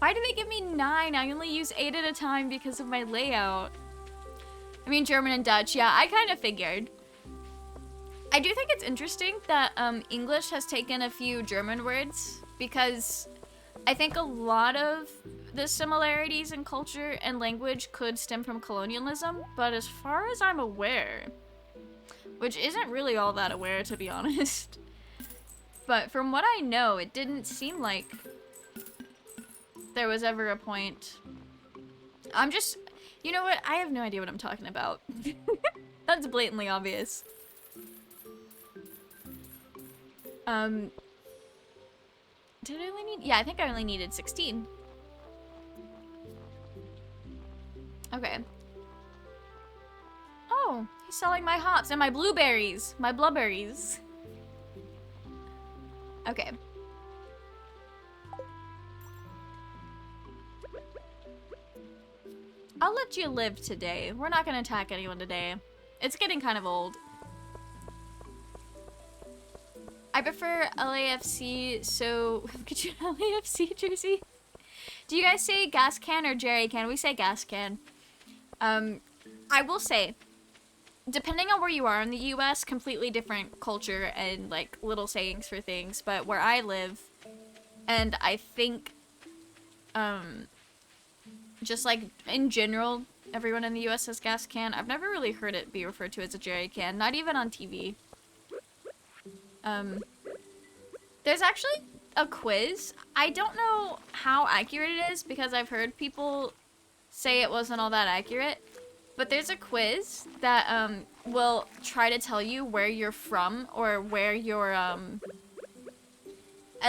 Why do they give me 9? I only use 8 at a time because of my layout. I mean, German and Dutch, yeah, I kind of figured. I do think it's interesting that English has taken a few German words, because I think a lot of the similarities in culture and language could stem from colonialism, but as far as I'm aware, which isn't really all that aware, to be honest, but from what I know, it didn't seem like there was ever a point. I'm just, you know what? I have no idea what I'm talking about. That's blatantly obvious. Did I only need, yeah, I think I only needed 16. Okay. Oh, he's selling my hops and my blueberries, my blubberries. Okay. I'll let you live today. We're not gonna attack anyone today. It's getting kind of old. I prefer LAFC, so could you LAFC jersey? Do you guys say gas can or jerry can? We say gas can. I will say, depending on where you are in the US, completely different culture and like little sayings for things, but where I live, and I think, just like in general, everyone in the US says gas can. I've never really heard it be referred to as a jerry can, not even on TV. There's actually a quiz. I don't know how accurate it is because I've heard people say it wasn't all that accurate, but there's a quiz that will try to tell you where you're from or where your at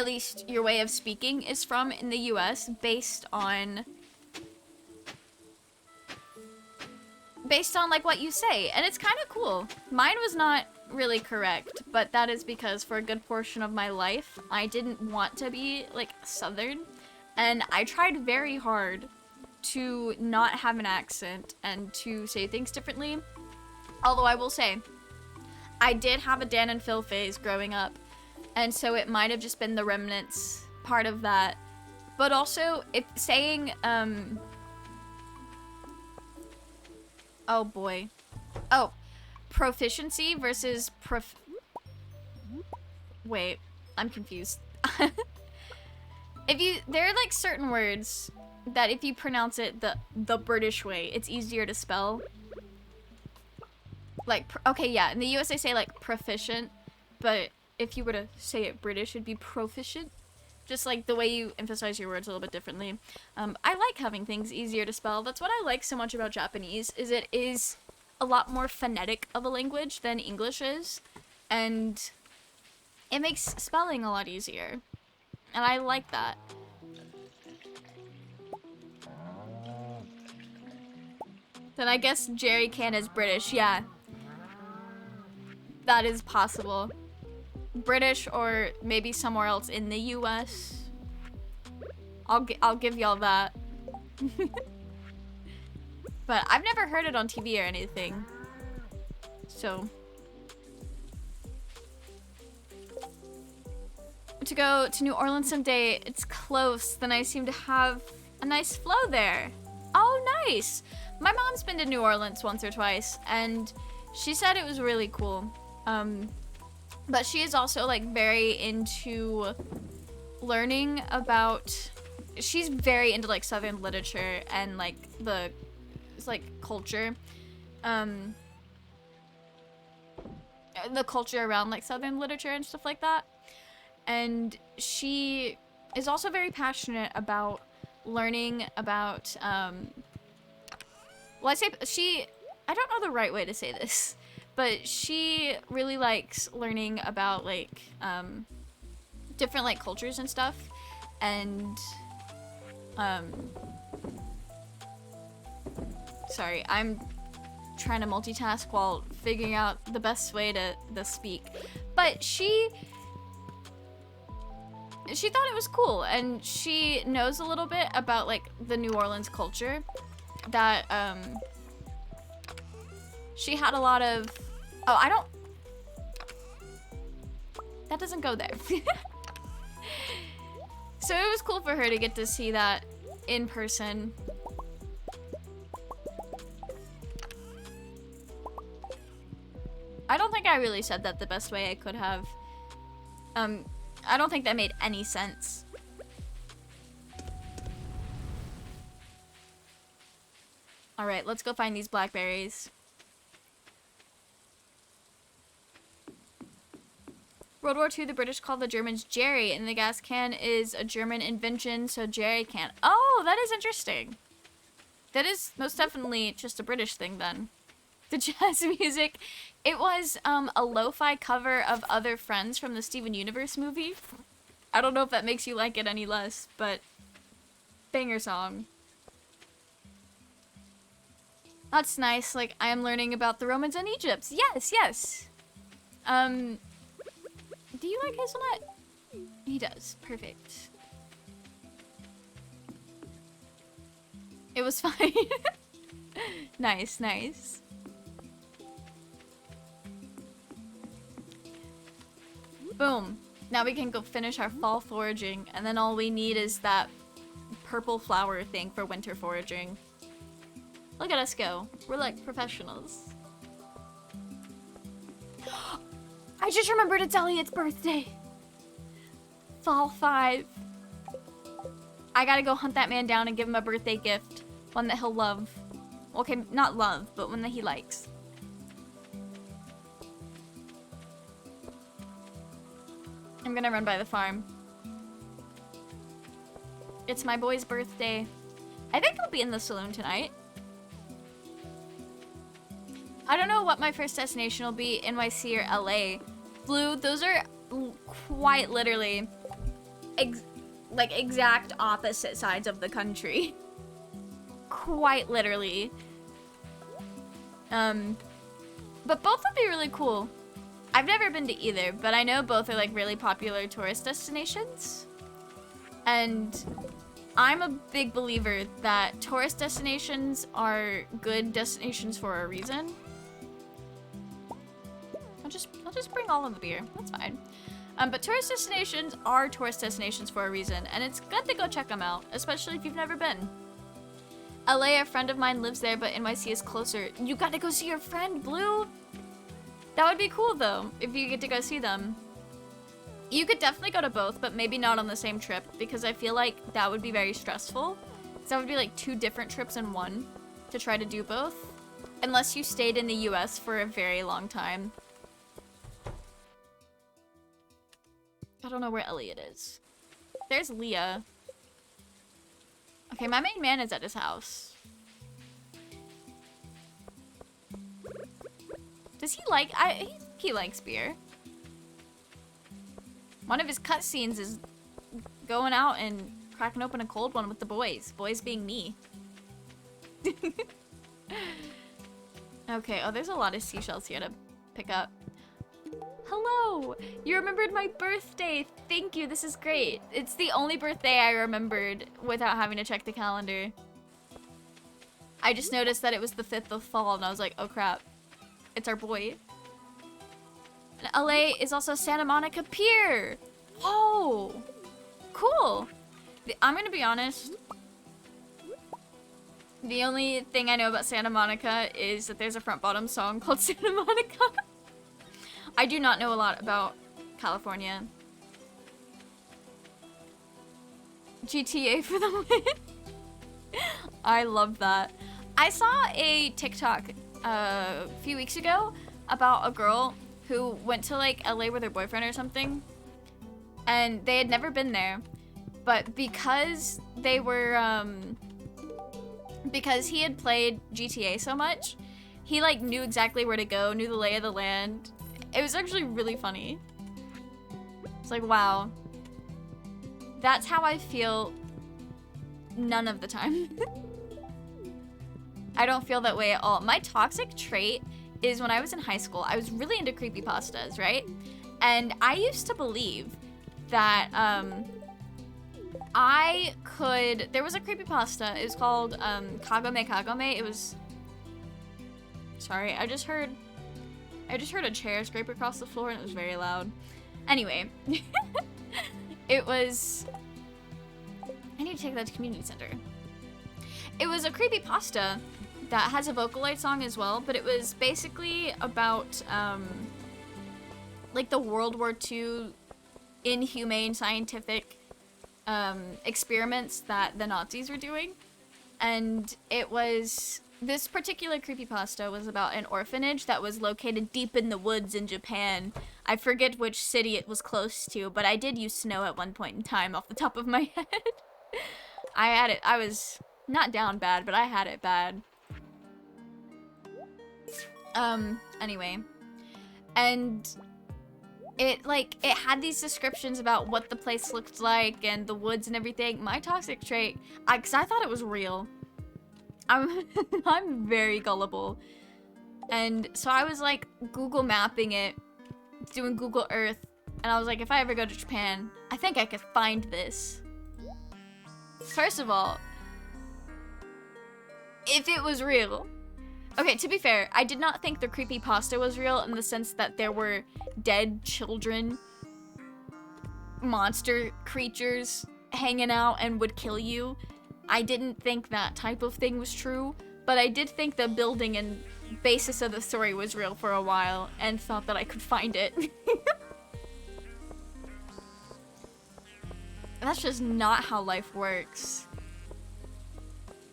least your way of speaking is from in the US based on like what you say, and it's kind of cool. Mine was not really correct, but that is because for a good portion of my life I didn't want to be like Southern, and I tried very hard to not have an accent and to say things differently. Although I will say I did have a Dan and Phil phase growing up, and so it might have just been the remnants part of that. But also if saying oh boy. Oh, proficiency versus wait, I'm confused. There are like certain words that if you pronounce it the British way, it's easier to spell. Like, okay, yeah, in the US they say like proficient, but if you were to say it British, it'd be proficient. Just like the way you emphasize your words a little bit differently. I like having things easier to spell. That's what I like so much about Japanese, is it is a lot more phonetic of a language than English is, and it makes spelling a lot easier, and I like that. Then I guess jerry can is British, yeah. That is possible. British or maybe somewhere else in the US. I'll give y'all that. But I've never heard it on TV or anything. So. To go to New Orleans someday, it's close. Then I seem to have a nice flow there. Oh, nice. My mom's been to New Orleans once or twice, and she said it was really cool. But she is also like very into learning about, she's very into like Southern literature and like the culture, the culture around like Southern literature and stuff like that. And she is also very passionate about learning about Well, I say I don't know the right way to say this, but she really likes learning about like different like cultures and stuff, and sorry, I'm trying to multitask while figuring out the best way to speak, but she thought it was cool, and she knows a little bit about like the New Orleans culture that she had a lot of, that doesn't go there. So it was cool for her to get to see that in person. I don't think I really said that the best way I could have. I don't think that made any sense. All right, let's go find these blackberries. World War II, the British called the Germans Jerry, and the gas can is a German invention, so Jerry can. Oh, that is interesting. That is most definitely just a British thing then. The jazz music, it was a lo-fi cover of Other Friends from the Steven Universe movie. I don't know if that makes you like it any less, but banger song. That's nice. Like, I am learning about the Romans and Egypt. Yes, yes. Do you like hazelnut? He does. Perfect. It was fine. Nice, nice. Boom. Now we can go finish our fall foraging, and then all we need is that purple flower thing for winter foraging. Look at us go. We're like professionals. I just remembered it's Elliot's birthday. Fall 5. I gotta go hunt that man down and give him a birthday gift. One that he'll love. Okay, not love, but one that he likes. I'm gonna run by the farm. It's my boy's birthday. I think I'll be in the saloon tonight. I don't know what my first destination will be, NYC or LA. Blue, those are quite literally like exact opposite sides of the country. Quite literally. But both would be really cool. I've never been to either, but I know both are like really popular tourist destinations. And I'm a big believer that tourist destinations are good destinations for a reason. I'll just bring all of the beer. That's fine. But tourist destinations are tourist destinations for a reason, and it's good to go check them out, especially if you've never been. LA, a friend of mine lives there, but NYC is closer. You got to go see your friend, Blue. That would be cool though, if you get to go see them. You could definitely go to both, but maybe not on the same trip, because I feel like that would be very stressful. So that would be like 2 different trips in one to try to do both, unless you stayed in the US for a very long time. I don't know where Elliot is. There's Leah. Okay, my main man is at his house. Does he like... he likes beer. One of his cutscenes is going out and cracking open a cold one with the boys. Boys being me. Okay, oh, there's a lot of seashells here to pick up. Hello! You remembered my birthday! Thank you, this is great. It's the only birthday I remembered without having to check the calendar. I just noticed that it was the 5th of fall and I was like, oh crap. It's our boy. And LA is also Santa Monica Pier! Oh! Cool! I'm gonna be honest. The only thing I know about Santa Monica is that there's a front bottom song called Santa Monica. I do not know a lot about California. GTA for the win. I love that. I saw a TikTok a few weeks ago about a girl who went to like LA with her boyfriend or something, and they had never been there, but because they were because he had played GTA so much, he like knew exactly where to go, knew the lay of the land. It was actually really funny. It's like, wow. That's how I feel none of the time. I don't feel that way at all. My toxic trait is when I was in high school, I was really into creepypastas, right? And I used to believe that there was a creepypasta. It was called Kagome Kagome. It was, sorry, I just heard a chair scrape across the floor and it was very loud. Anyway, it was, I need to take that to community center. It was a creepypasta that has a Vocaloid song as well, but it was basically about like the World War II inhumane scientific experiments that the Nazis were doing. And it was, this particular creepypasta was about an orphanage that was located deep in the woods in Japan. I forget which city it was close to, but I did use snow at one point in time off the top of my head. I had it, I was not down bad, but I had it bad. Anyway. And it had these descriptions about what the place looked like and the woods and everything. My toxic trait, cause I thought it was real. I'm very gullible. And so I was like Google mapping it, doing Google Earth, and I was like, if I ever go to Japan, I think I could find this. First of all, if it was real. Okay, to be fair, I did not think the creepypasta was real in the sense that there were dead children, monster creatures hanging out and would kill you. I didn't think that type of thing was true, but I did think the building and basis of the story was real for a while and thought that I could find it. That's just not how life works.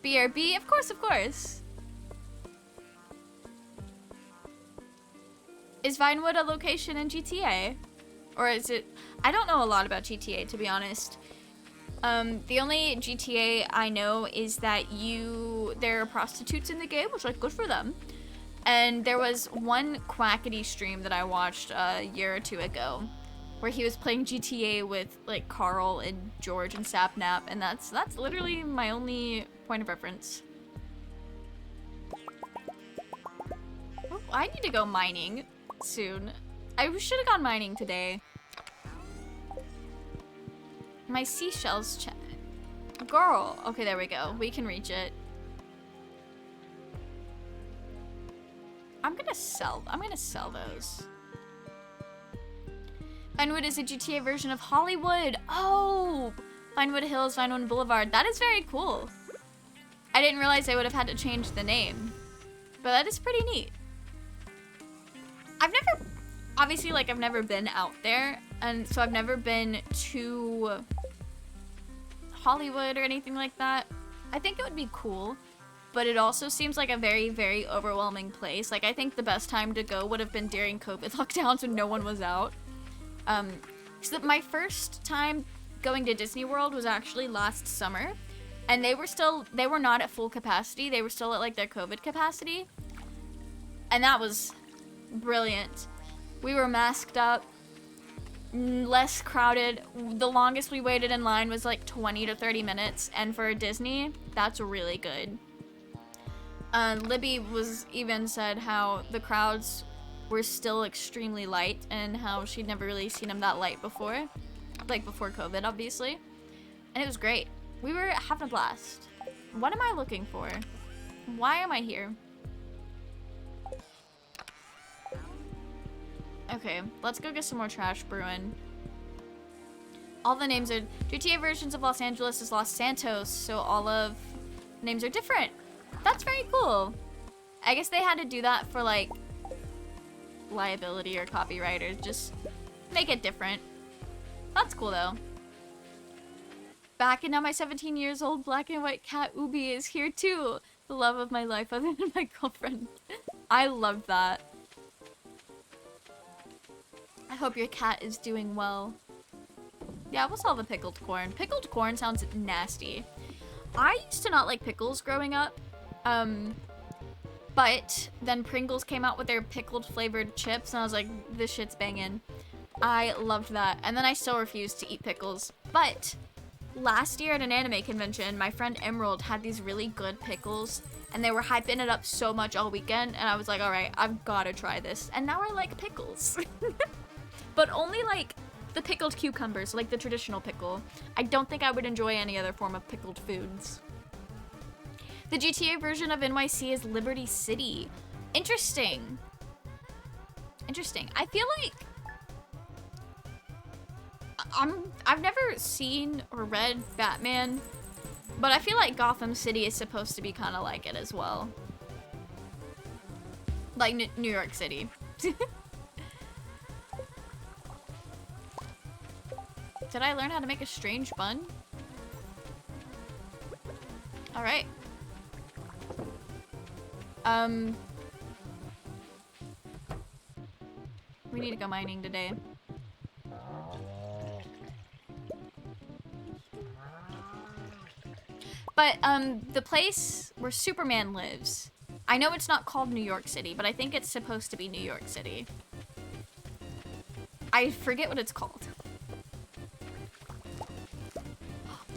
BRB? Of course, of course. Is Vinewood a location in GTA? Or is it... I don't know a lot about GTA, to be honest. The only GTA I know is that there are prostitutes in the game, which, like, good for them. And there was one Quackity stream that I watched a year or two ago, where he was playing GTA with, like, Carl and George and Sapnap, and that's literally my only point of reference. Oh, I need to go mining soon. I should have gone mining today. My seashells girl. Okay, there we go. We can reach it. I'm gonna sell those. Vinewood is a GTA version of Hollywood. Oh! Vinewood Hills, Vinewood Boulevard. That is very cool. I didn't realize I would have had to change the name. But that is pretty neat. Obviously, like, I've never been out there, and so I've never been to Hollywood or anything like that. I think it would be cool, but it also seems like a very, very overwhelming place. Like, I think the best time to go would have been during COVID lockdowns when no one was out. So my first time going to Disney World was actually last summer, and they were not at full capacity. They were still at, like, their COVID capacity, and that was brilliant. We were masked up, less crowded. The longest we waited in line was like 20 to 30 minutes, and for Disney, that's really good. Libby even said how the crowds were still extremely light and how she'd never really seen them that light before. Like before COVID, obviously. And it was great. We were having a blast. What am I looking for? Why am I here? Okay, let's go get some more trash brewing. All the names are... GTA versions of Los Angeles is Los Santos, so all of names are different. That's very cool. I guess they had to do that for, like, liability or copyright, or just make it different. That's cool, though. Back, and now my 17 years old black and white cat Ubi is here, too. The love of my life, other than my girlfriend. I love that. I hope your cat is doing well. Yeah, we'll sell the pickled corn. Pickled corn sounds nasty. I used to not like pickles growing up, But then Pringles came out with their pickled flavored chips, and I was like, this shit's banging. I loved that. And then I still refused to eat pickles. But last year at an anime convention, my friend Emerald had these really good pickles, and they were hyping it up so much all weekend, and I was like, all right, I've gotta try this. And now I like pickles. But only like the pickled cucumbers, like the traditional pickle. I don't think I would enjoy any other form of pickled foods. The GTA version of NYC is Liberty City. Interesting. Interesting. I feel like I've never seen or read Batman, but I feel like Gotham City is supposed to be kind of like it as well. Like New York City. Did I learn how to make a strange bun? All right. We need to go mining today. But, the place where Superman lives, I know it's not called New York City, but I think it's supposed to be New York City. I forget what it's called.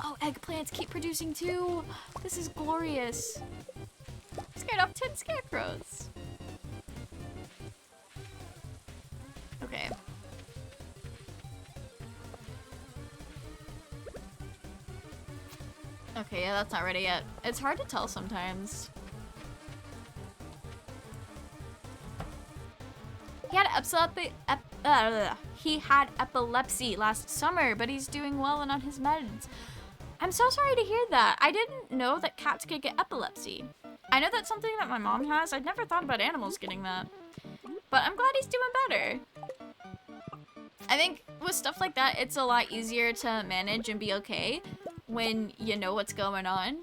Oh, eggplants keep producing too! This is glorious. Scared off 10 scarecrows. Okay. Okay, yeah, that's not ready yet. It's hard to tell sometimes. He had epilepsy last summer, but he's doing well and on his meds. I'm so sorry to hear that. I didn't know that cats could get epilepsy. I know that's something that my mom has. I'd never thought about animals getting that. But I'm glad he's doing better. I think with stuff like that, it's a lot easier to manage and be okay when you know what's going on.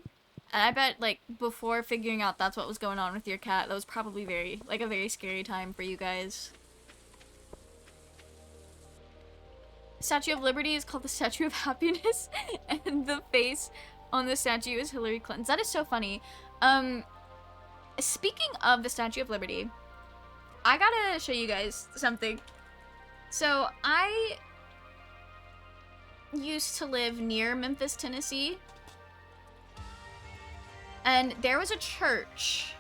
And I bet, like, before figuring out that's what was going on with your cat, that was probably a very scary time for you guys. Statue of Liberty is called the Statue of Happiness, and the face on the statue is Hillary Clinton's. That is so funny. Speaking of the Statue of Liberty, I gotta show you guys something. So, I used to live near Memphis, Tennessee, and there was a church.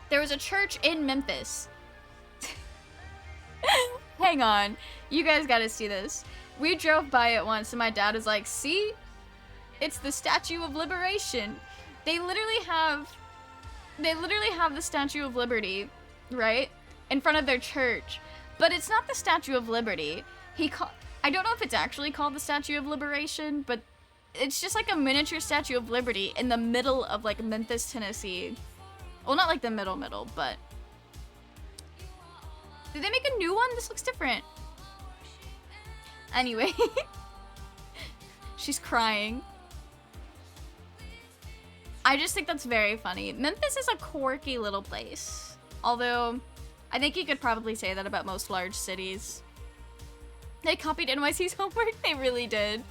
There was a church in Memphis. Hang on. You guys gotta see this. We drove by it once and my dad was like, see? It's the Statue of Liberation. They literally have the Statue of Liberty, right? In front of their church. But it's not the Statue of Liberty. I don't know if it's actually called the Statue of Liberation, but it's just like a miniature Statue of Liberty in the middle of like Memphis, Tennessee. Well, not like the middle, but... Did they make a new one? This looks different. Anyway. She's crying. I just think that's very funny. Memphis is a quirky little place. Although, I think you could probably say that about most large cities. They copied NYC's homework. They really did.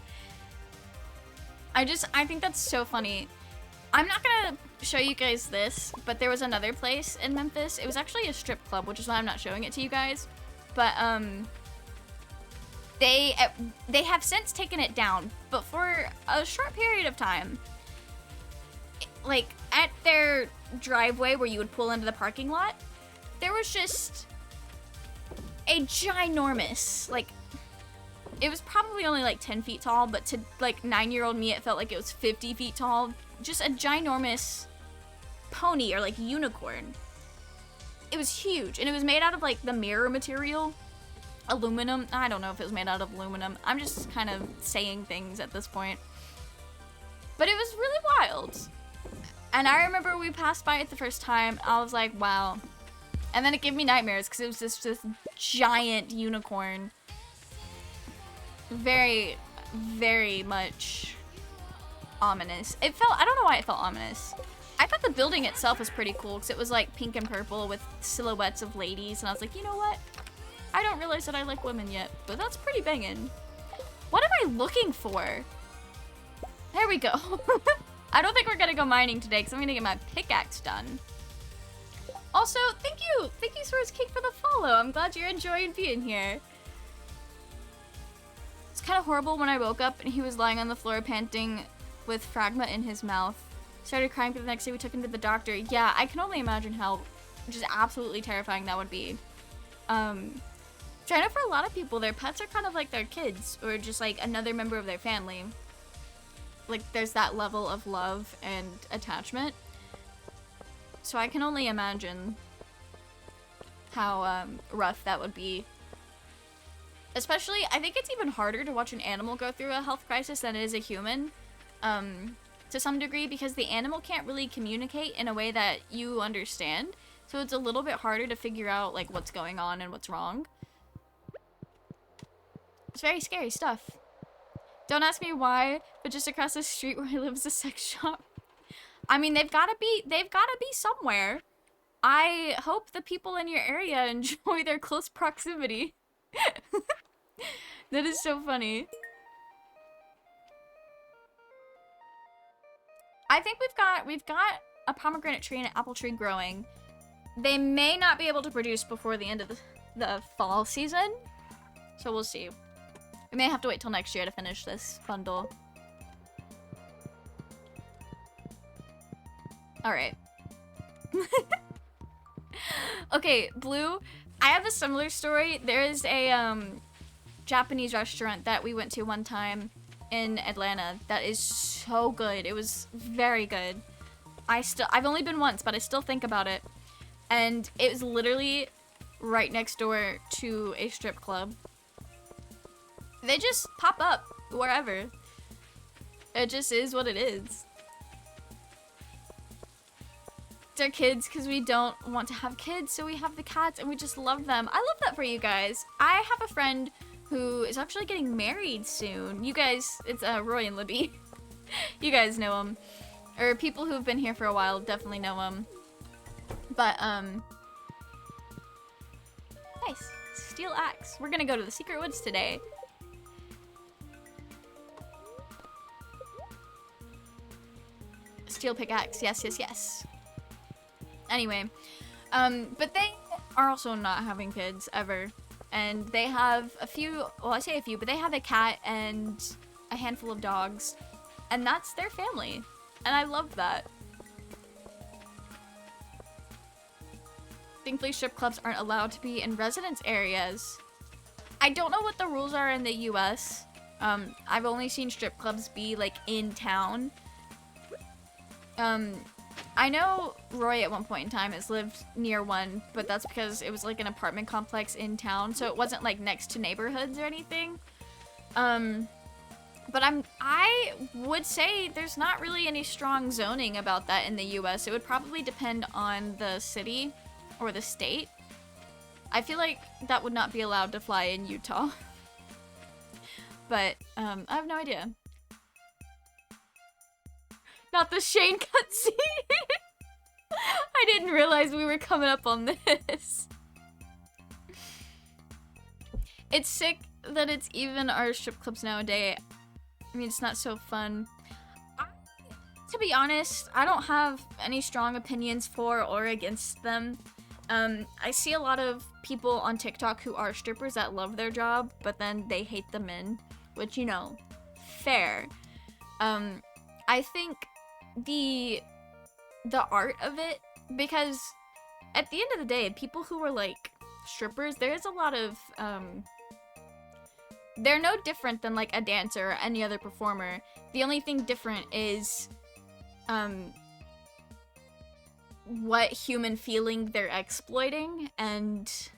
I think that's so funny. I'm not gonna show you guys this, but there was another place in Memphis. It was actually a strip club, which is why I'm not showing it to you guys. But, they have since taken it down. But for a short period of time, like, at their driveway where you would pull into the parking lot, there was just a ginormous, like, it was probably only like 10 feet tall, but to like 9-year-old me, it felt like it was 50 feet tall. Just a ginormous pony or like unicorn. It was huge, and it was made out of like the mirror material, aluminum. I don't know if it was made out of aluminum. I'm just kind of saying things at this point. But it was really wild. And I remember we passed by it the first time. I was like, wow. And then it gave me nightmares because it was this giant unicorn. Very, very much ominous. It felt, I don't know why it felt ominous. I thought the building itself was pretty cool because it was like pink and purple with silhouettes of ladies. And I was like, you know what? I don't realize that I like women yet, but that's pretty banging. What am I looking for? There we go. I don't think we're gonna go mining today because I'm gonna get my pickaxe done. Also, thank you Swords Cake for the follow. I'm glad you're enjoying being here. It's kind of horrible when I woke up and he was lying on the floor panting with fragma in his mouth. Started crying for the next day. We took him to the doctor. Yeah, I can only imagine how just absolutely terrifying that would be. China, for a lot of people, their pets are kind of like their kids or just like another member of their family. Like there's that level of love and attachment. So I can only imagine how rough that would be. Especially, I think it's even harder to watch an animal go through a health crisis than it is a human. To some degree, because the animal can't really communicate in a way that you understand. So it's a little bit harder to figure out like what's going on and what's wrong. It's very scary stuff. Don't ask me why, but just across the street where I live is a sex shop. I mean, they've gotta be somewhere. I hope the people in your area enjoy their close proximity. That is so funny. I think we've got a pomegranate tree and an apple tree growing. They may not be able to produce before the end of the fall season, so we'll see. We may have to wait till next year to finish this bundle. Alright. Okay, Blue, I have a similar story. There is a Japanese restaurant that we went to one time in Atlanta that is so good. It was very good. I've only been once, but I still think about it. And it was literally right next door to a strip club. They just pop up wherever. It just is what it is. They're kids because we don't want to have kids, so we have the cats and we just love them. I love that for you guys. I have a friend who is actually getting married soon. You guys, it's Roy and Libby. You guys know him. Or people who've been here for a while definitely know him. But, nice. Steel axe. We're gonna go to the secret woods today. Steel pickaxe. Yes, yes, yes. Anyway, but they are also not having kids ever. And they have a few, well, I say a few, but they have a cat and a handful of dogs. And that's their family. And I love that. Thankfully, strip clubs aren't allowed to be in residence areas. I don't know what the rules are in the US. I've only seen strip clubs be like in town. I know Roy at one point in time has lived near one, but that's because it was like an apartment complex in town, so it wasn't like next to neighborhoods or anything. But I would say there's not really any strong zoning about that in the US. It would probably depend on the city or the state. I feel like that would not be allowed to fly in Utah. But, I have no idea. Not the Shane cutscene! I didn't realize we were coming up on this. It's sick that it's even our strip clubs nowadays. I mean, it's not so fun. To be honest, I don't have any strong opinions for or against them. I see a lot of people on TikTok who are strippers that love their job, but then they hate the men, which, you know, fair. I think the art of it, because at the end of the day, people who are like strippers, there is a lot of, they're no different than like a dancer or any other performer. The only thing different is, what human feeling they're exploiting and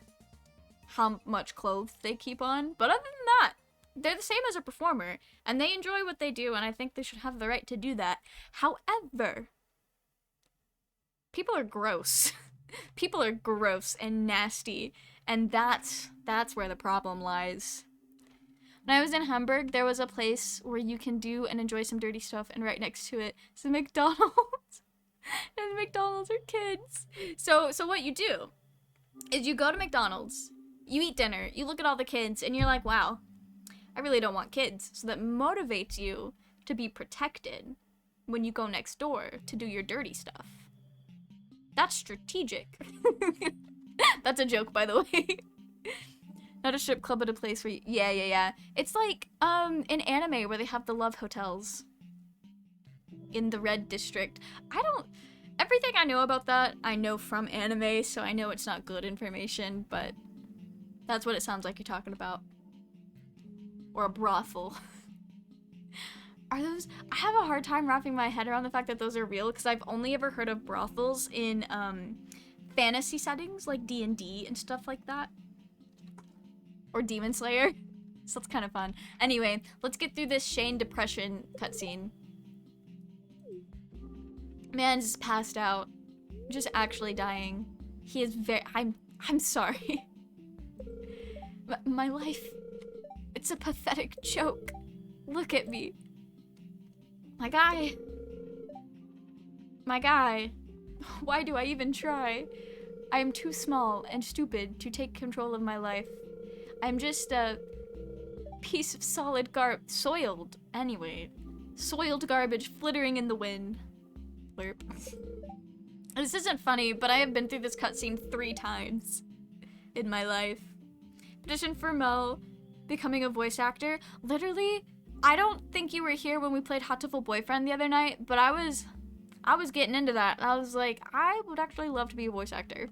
how much clothes they keep on. But other than that, they're the same as a performer, and they enjoy what they do, and I think they should have the right to do that. However, people are gross. People are gross and nasty, and that's where the problem lies. When I was in Hamburg, there was a place where you can do and enjoy some dirty stuff, and right next to it is a McDonald's. And McDonald's are kids. So what you do is you go to McDonald's, you eat dinner, you look at all the kids, and you're like, wow, I really don't want kids. So that motivates you to be protected. when you go next door to do your dirty stuff. That's strategic. That's a joke, by the way. Not a strip club, but a place where yeah. It's like, in anime where they have the love hotels. In the red district. Everything I know about that, I know from anime, so I know it's not good information, but that's what it sounds like you're talking about. Or a brothel. Are those... I have a hard time wrapping my head around the fact that those are real, because I've only ever heard of brothels in, fantasy settings, like D&D and stuff like that. Or Demon Slayer. So it's kind of fun. Anyway, let's get through this Shane depression cutscene. Man's just passed out. Just actually dying. He is very... I'm sorry. My life... It's a pathetic joke. Look at me. My guy. Why do I even try? I am too small and stupid to take control of my life. I'm just a piece of solid soiled garbage flittering in the wind. Blurp. This isn't funny, but I have been through this cutscene 3 times in my life. Petition for Mo becoming a voice actor. Literally, I don't think you were here when we played Hatoful Boyfriend the other night, but I was getting into that. I was like, I would actually love to be a voice actor.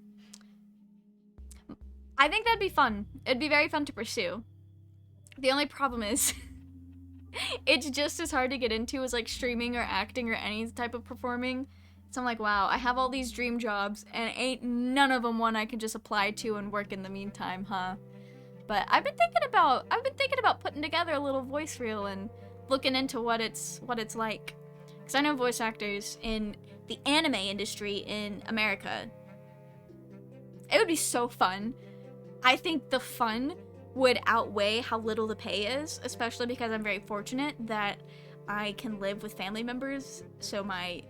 I think that'd be fun. It'd be very fun to pursue. The only problem is it's just as hard to get into as like streaming or acting or any type of performing. So I'm like, wow, I have all these dream jobs and ain't none of them one I can just apply to and work in the meantime, huh? But I've been thinking about putting together a little voice reel and looking into what it's like. Cause I know voice actors in the anime industry in America. It would be so fun. I think the fun would outweigh how little the pay is, especially because I'm very fortunate that I can live with family members, so my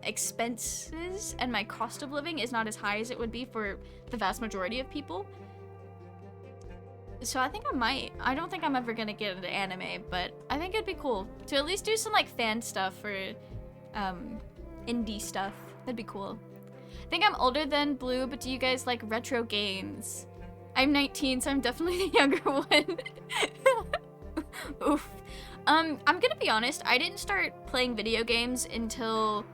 expenses and my cost of living is not as high as it would be for the vast majority of people. So I think I might. I don't think I'm ever gonna get into anime, but I think it'd be cool to at least do some like fan stuff or indie stuff. That'd be cool. I think I'm older than Blue, but do you guys like retro games? I'm 19, so I'm definitely the younger one. Oof. I'm gonna be honest, I didn't start playing video games until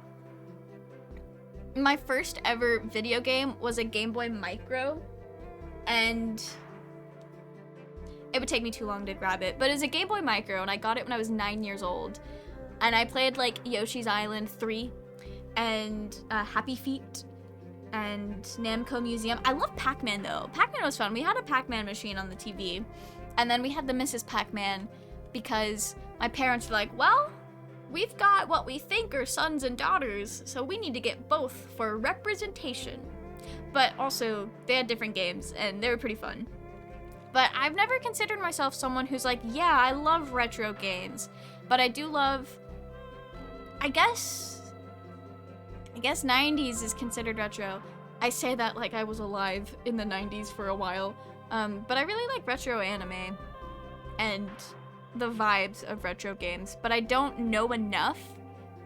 my first ever video game was a Game Boy Micro, and it would take me too long to grab it, but it was a Game Boy Micro, and I got it when I was 9 years old, and I played like Yoshi's Island 3 and Happy Feet and Namco Museum. I love Pac-Man though. Pac-Man was fun. We had a Pac-Man machine on the TV, and then we had the Mrs. Pac-Man because my parents were like, well, we've got what we think are sons and daughters, so we need to get both for representation. But also, they had different games, and they were pretty fun. But I've never considered myself someone who's like, yeah, I love retro games, but I do love, I guess 90s is considered retro. I say that like I was alive in the 90s for a while, but I really like retro anime and the vibes of retro games, but I don't know enough,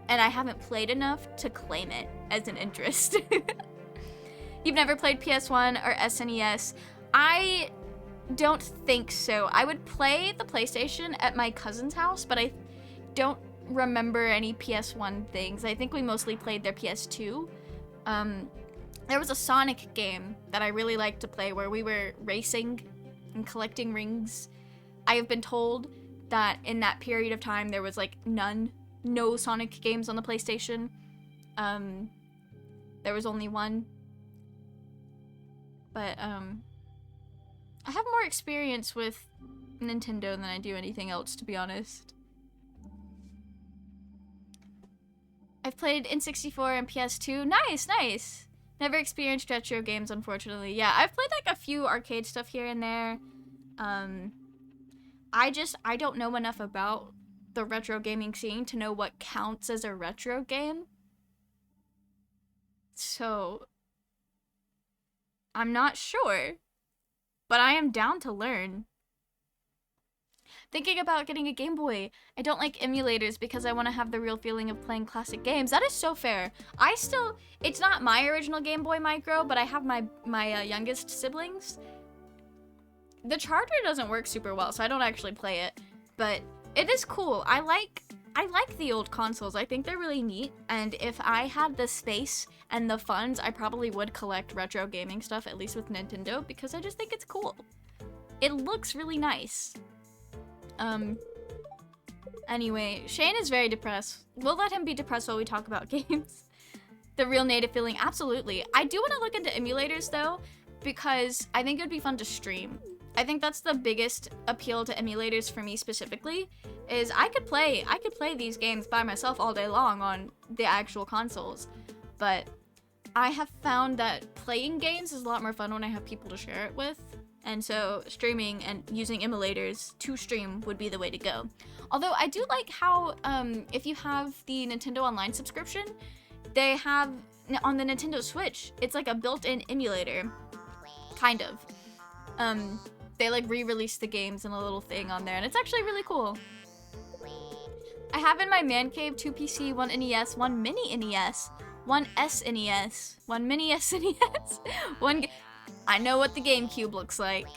and I haven't played enough to claim it as an interest. You've never played PS1 or SNES? I don't think so. I would play the PlayStation at my cousin's house, but I don't remember any PS1 things. I think we mostly played their PS2. There was a Sonic game that I really liked to play where we were racing and collecting rings. I have been told that in that period of time there was like no Sonic games on the PlayStation. There was only one. But I have more experience with Nintendo than I do anything else, to be honest. I've played N64 and PS2. Nice. Never experienced retro games, unfortunately. Yeah, I've played like a few arcade stuff here and there. I don't know enough about the retro gaming scene to know what counts as a retro game. So, I'm not sure, but I am down to learn. Thinking about getting a Game Boy. I don't like emulators because I want to have the real feeling of playing classic games. That is so fair. It's not my original Game Boy Micro, but I have my youngest siblings. The charger doesn't work super well, so I don't actually play it, but it is cool. I like the old consoles. I think they're really neat, and if I had the space and the funds, I probably would collect retro gaming stuff, at least with Nintendo, because I just think it's cool. It looks really nice. Anyway, Shane is very depressed. We'll let him be depressed while we talk about games. The real native feeling, absolutely. I do want to look into emulators, though, because I think it would be fun to stream. I think that's the biggest appeal to emulators for me specifically, is I could play these games by myself all day long on the actual consoles, but I have found that playing games is a lot more fun when I have people to share it with, and so streaming and using emulators to stream would be the way to go. Although I do like how if you have the Nintendo Online subscription, they have on the Nintendo Switch, it's like a built-in emulator, kind of. They like re-release the games in a little thing on there, and it's actually really cool. I have in my man cave 2 PC, 1 NES, 1 mini NES, 1 SNES, 1 mini SNES, I know what the GameCube looks like.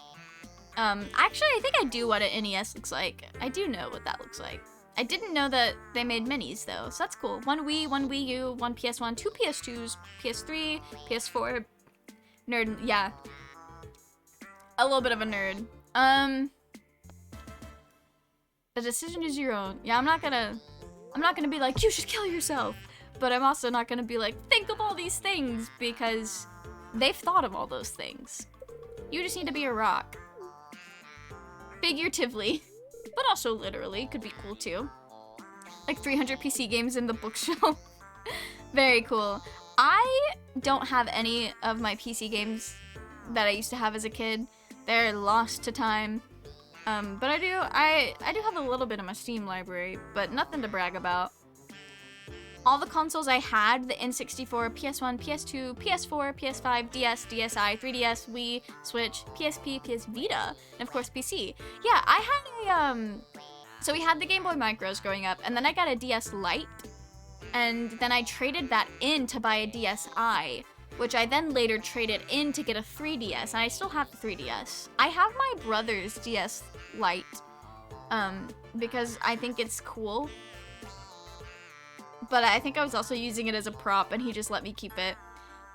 Actually, I think I do what an NES looks like. I do know what that looks like. I didn't know that they made minis though, so that's cool. 1 Wii, 1 Wii U, 1 PS1, 2 PS2s, PS3, PS4. Nerd, yeah. A little bit of a nerd. The decision is your own. Yeah, I'm not gonna be like, you should kill yourself. But I'm also not gonna be like, think of all these things, because they've thought of all those things. You just need to be a rock. Figuratively, but also literally, could be cool too. Like 300 PC games in the bookshelf. Very cool. I don't have any of my PC games that I used to have as a kid. They're lost to time. But I do have a little bit of my Steam library, but nothing to brag about. All the consoles I had, the N64, PS1, PS2, PS4, PS5, DS, DSi, 3DS, Wii, Switch, PSP, PS Vita, and of course PC. Yeah, I had a, so we had the Game Boy Micros growing up, and then I got a DS Lite, and then I traded that in to buy a DSi, which I then later traded in to get a 3DS, and I still have the 3DS. I have my brother's DS Lite, because I think it's cool. But I think I was also using it as a prop, and he just let me keep it.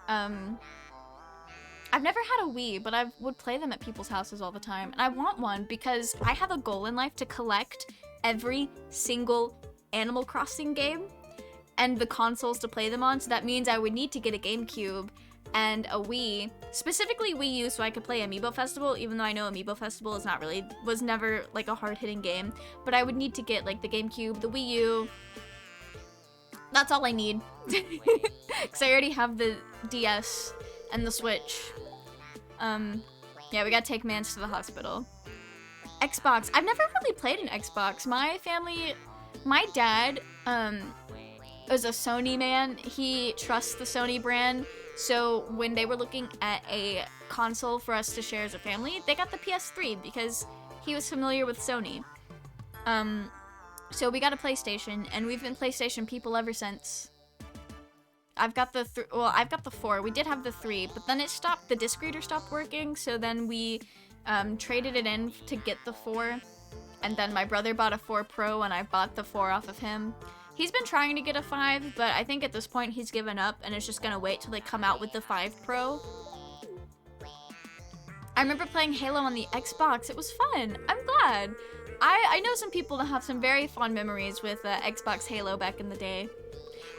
I've never had a Wii, but I would play them at people's houses all the time. And I want one because I have a goal in life to collect every single Animal Crossing game and the consoles to play them on. So that means I would need to get a GameCube and a Wii, specifically Wii U, so I could play Amiibo Festival, even though I know Amiibo Festival is was never like a hard-hitting game. But I would need to get like the GameCube, the Wii U. That's all I need. Because I already have the DS and the Switch. Yeah, we gotta take Mans to the hospital. Xbox. I've never really played an Xbox. My family, my dad, is a Sony man. He trusts the Sony brand. So when they were looking at a console for us to share as a family, they got the PS3 because he was familiar with Sony. So we got a PlayStation, and we've been PlayStation people ever since. I've got the 4. We did have the 3, but then it stopped. The disc reader stopped working, so then we traded it in to get the 4. And then my brother bought a 4 Pro, and I bought the 4 off of him. He's been trying to get a 5, but I think at this point he's given up, and is just gonna wait till they come out with the 5 Pro. I remember playing Halo on the Xbox. It was fun. I'm glad. I know some people that have some very fond memories with Xbox Halo back in the day.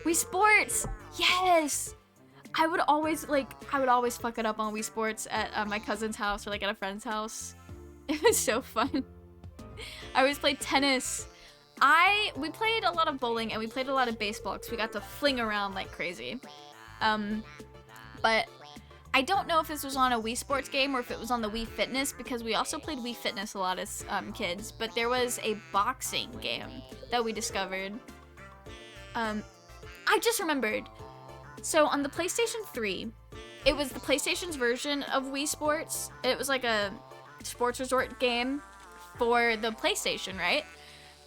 Wii Sports! Yes! I would always fuck it up on Wii Sports at my cousin's house or like at a friend's house. It was so fun. I always played tennis. We played a lot of bowling and we played a lot of baseball because we got to fling around like crazy. But I don't know if this was on a Wii Sports game or if it was on the Wii Fitness, because we also played Wii Fitness a lot as kids, but there was a boxing game that we discovered. I just remembered. So on the PlayStation 3, it was the PlayStation's version of Wii Sports. It was like a sports resort game. for the PlayStation, right?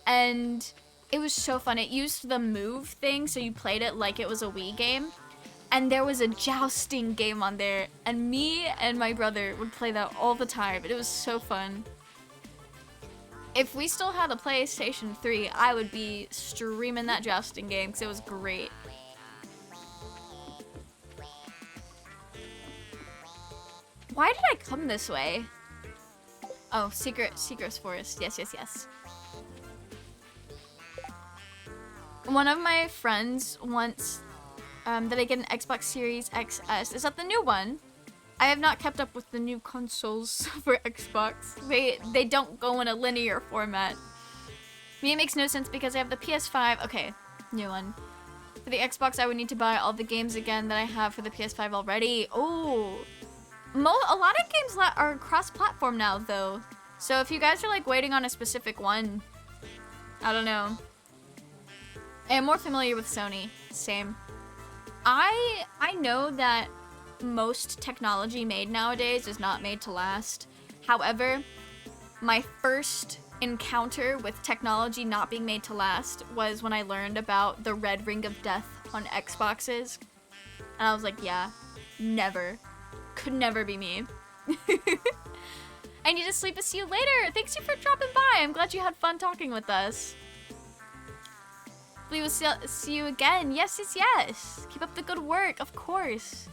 And it was so fun. It used the move thing, so you played it like it was a Wii game. And there was a jousting game on there, and me and my brother would play that all the time. It was so fun. If we still had a PlayStation 3, I would be streaming that jousting game because it was great. Why did I come this way? Oh, Secret's Forest. Yes, yes, yes. One of my friends wants that I get an Xbox Series XS. Is that the new one? I have not kept up with the new consoles for Xbox. They don't go in a linear format. Me, it makes no sense because I have the PS5. Okay, new one. For the Xbox, I would need to buy all the games again that I have for the PS5 already. Oh, a lot of games are cross-platform now, though. So if you guys are like waiting on a specific one, I don't know. I am more familiar with Sony. Same. I know that most technology made nowadays is not made to last. However, my first encounter with technology not being made to last was when I learned about the red ring of death on Xboxes. And I was like, yeah, never. Could never be me. I need to sleep and see you later. Thanks you for dropping by. I'm glad you had fun talking with us. We will see you again. Yes, yes, yes. Keep up the good work, of course.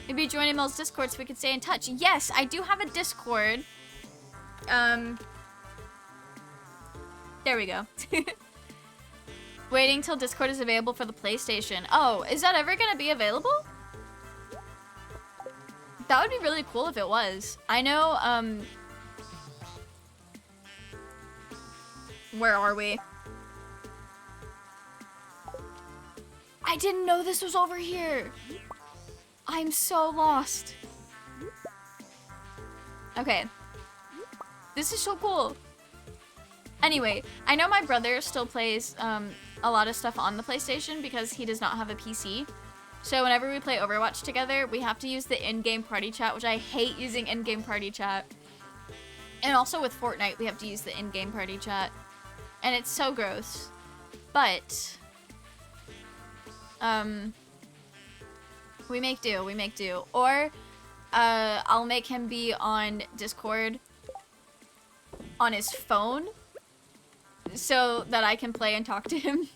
Maybe join Mel's Discord so we can stay in touch. Yes, I do have a Discord. There we go. Waiting till Discord is available for the PlayStation. Oh, is that ever gonna be available? That would be really cool if it was. I know, where are we? I didn't know this was over here. I'm so lost. Okay. This is so cool. Anyway, I know my brother still plays a lot of stuff on the PlayStation because he does not have a PC. So whenever we play Overwatch together, we have to use the in-game party chat, which I hate using in-game party chat. And also with Fortnite, we have to use the in-game party chat. And it's so gross. But we make do. Or I'll make him be on Discord on his phone so that I can play and talk to him.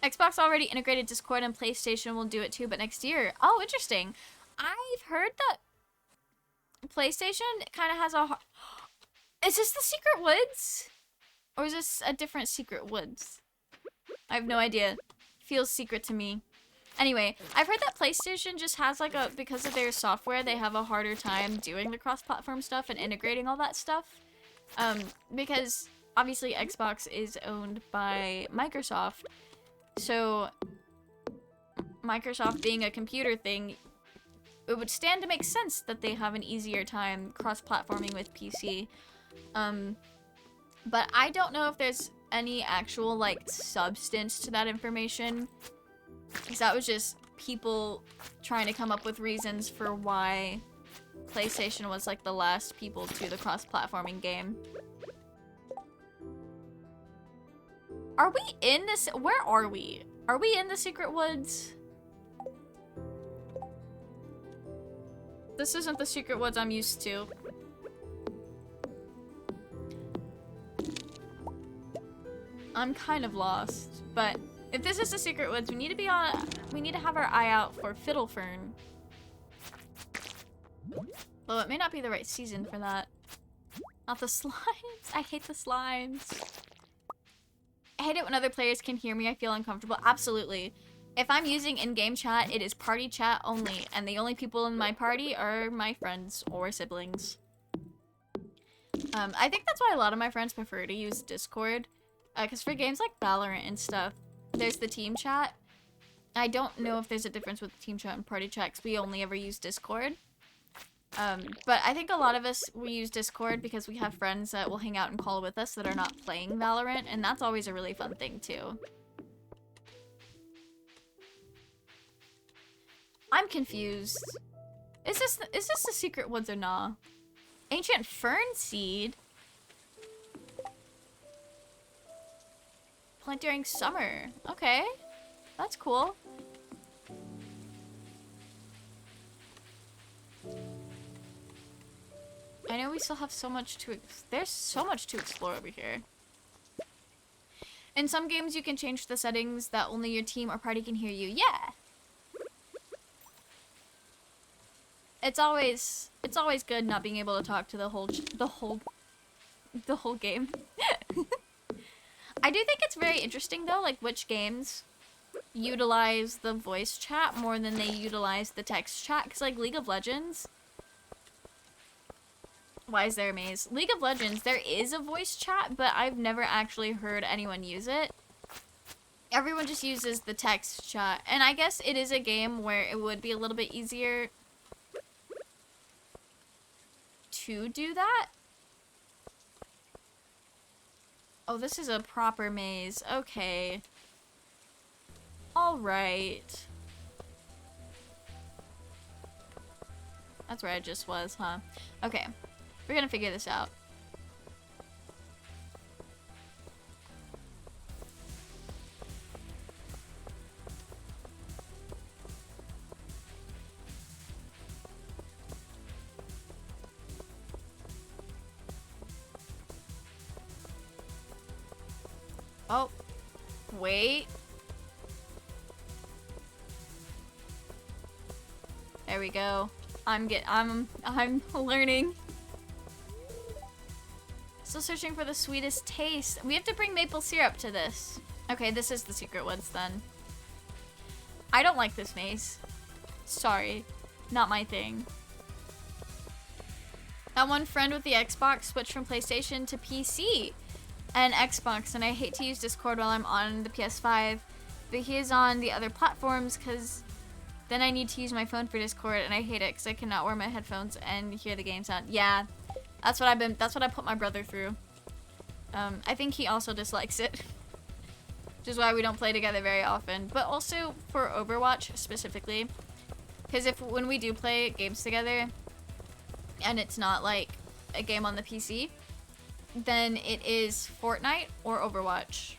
Xbox already integrated Discord and PlayStation will do it too, but next year. Oh, interesting. I've heard that PlayStation kind of has a... Is this the Secret Woods? Or is this a different Secret Woods? I have no idea. Feels secret to me. Anyway, I've heard that PlayStation just has like a... Because of their software, they have a harder time doing the cross-platform stuff and integrating all that stuff. Because obviously Xbox is owned by Microsoft. So, Microsoft being a computer thing, it would stand to make sense that they have an easier time cross-platforming with PC. But I don't know if there's any actual, like, substance to that information. Because that was just people trying to come up with reasons for why PlayStation was, like, the last people to the cross-platforming game. Are we in this? Where are we? Are we in the Secret Woods? This isn't the Secret Woods I'm used to. I'm kind of lost, but if this is the Secret Woods, we need to have our eye out for Fiddlefern. Though it may not be the right season for that. Not the slimes. I hate the slimes. I hate it when other players can hear me. I feel uncomfortable. Absolutely. If I'm using in-game chat, it is party chat only, and the only people in my party are my friends or siblings. I think that's why a lot of my friends prefer to use Discord, because for games like Valorant and stuff, there's the team chat. I don't know if there's a difference with team chat and party chat, because we only ever use Discord. But I think a lot of us, we use Discord because we have friends that will hang out and call with us that are not playing Valorant, and that's always a really fun thing, too. I'm confused. Is this the secret woods or nah? Ancient fern seed? Plant during summer. Okay. That's cool. I know we still have so much to there's so much to explore over here. In some games you can change the settings that only your team or party can hear you. Yeah. It's always good not being able to talk to the whole game. I do think it's very interesting though, like which games utilize the voice chat more than they utilize the text chat. Because like League of Legends, why is there a maze? League of Legends, there is a voice chat, but I've never actually heard anyone use it. Everyone just uses the text chat, and I guess it is a game where it would be a little bit easier to do that. Oh, this is a proper maze. Okay. Alright. That's where I just was, huh? Okay. We're gonna figure this out. Oh, wait. There we go. I'm learning. Still searching for the sweetest taste. We have to bring maple syrup to this. Okay, this is the secret woods then. I don't like this maze. Sorry, not my thing. That one friend with the Xbox switched from PlayStation to PC and Xbox, and I hate to use Discord while I'm on the PS5, but he is on the other platforms because then I need to use my phone for Discord, and I hate it because I cannot wear my headphones and hear the game sound. Yeah, that's what I put my brother through. I think he also dislikes it, which is why we don't play together very often. But also for Overwatch specifically, because when we do play games together, and it's not like a game on the PC, then it is Fortnite or Overwatch.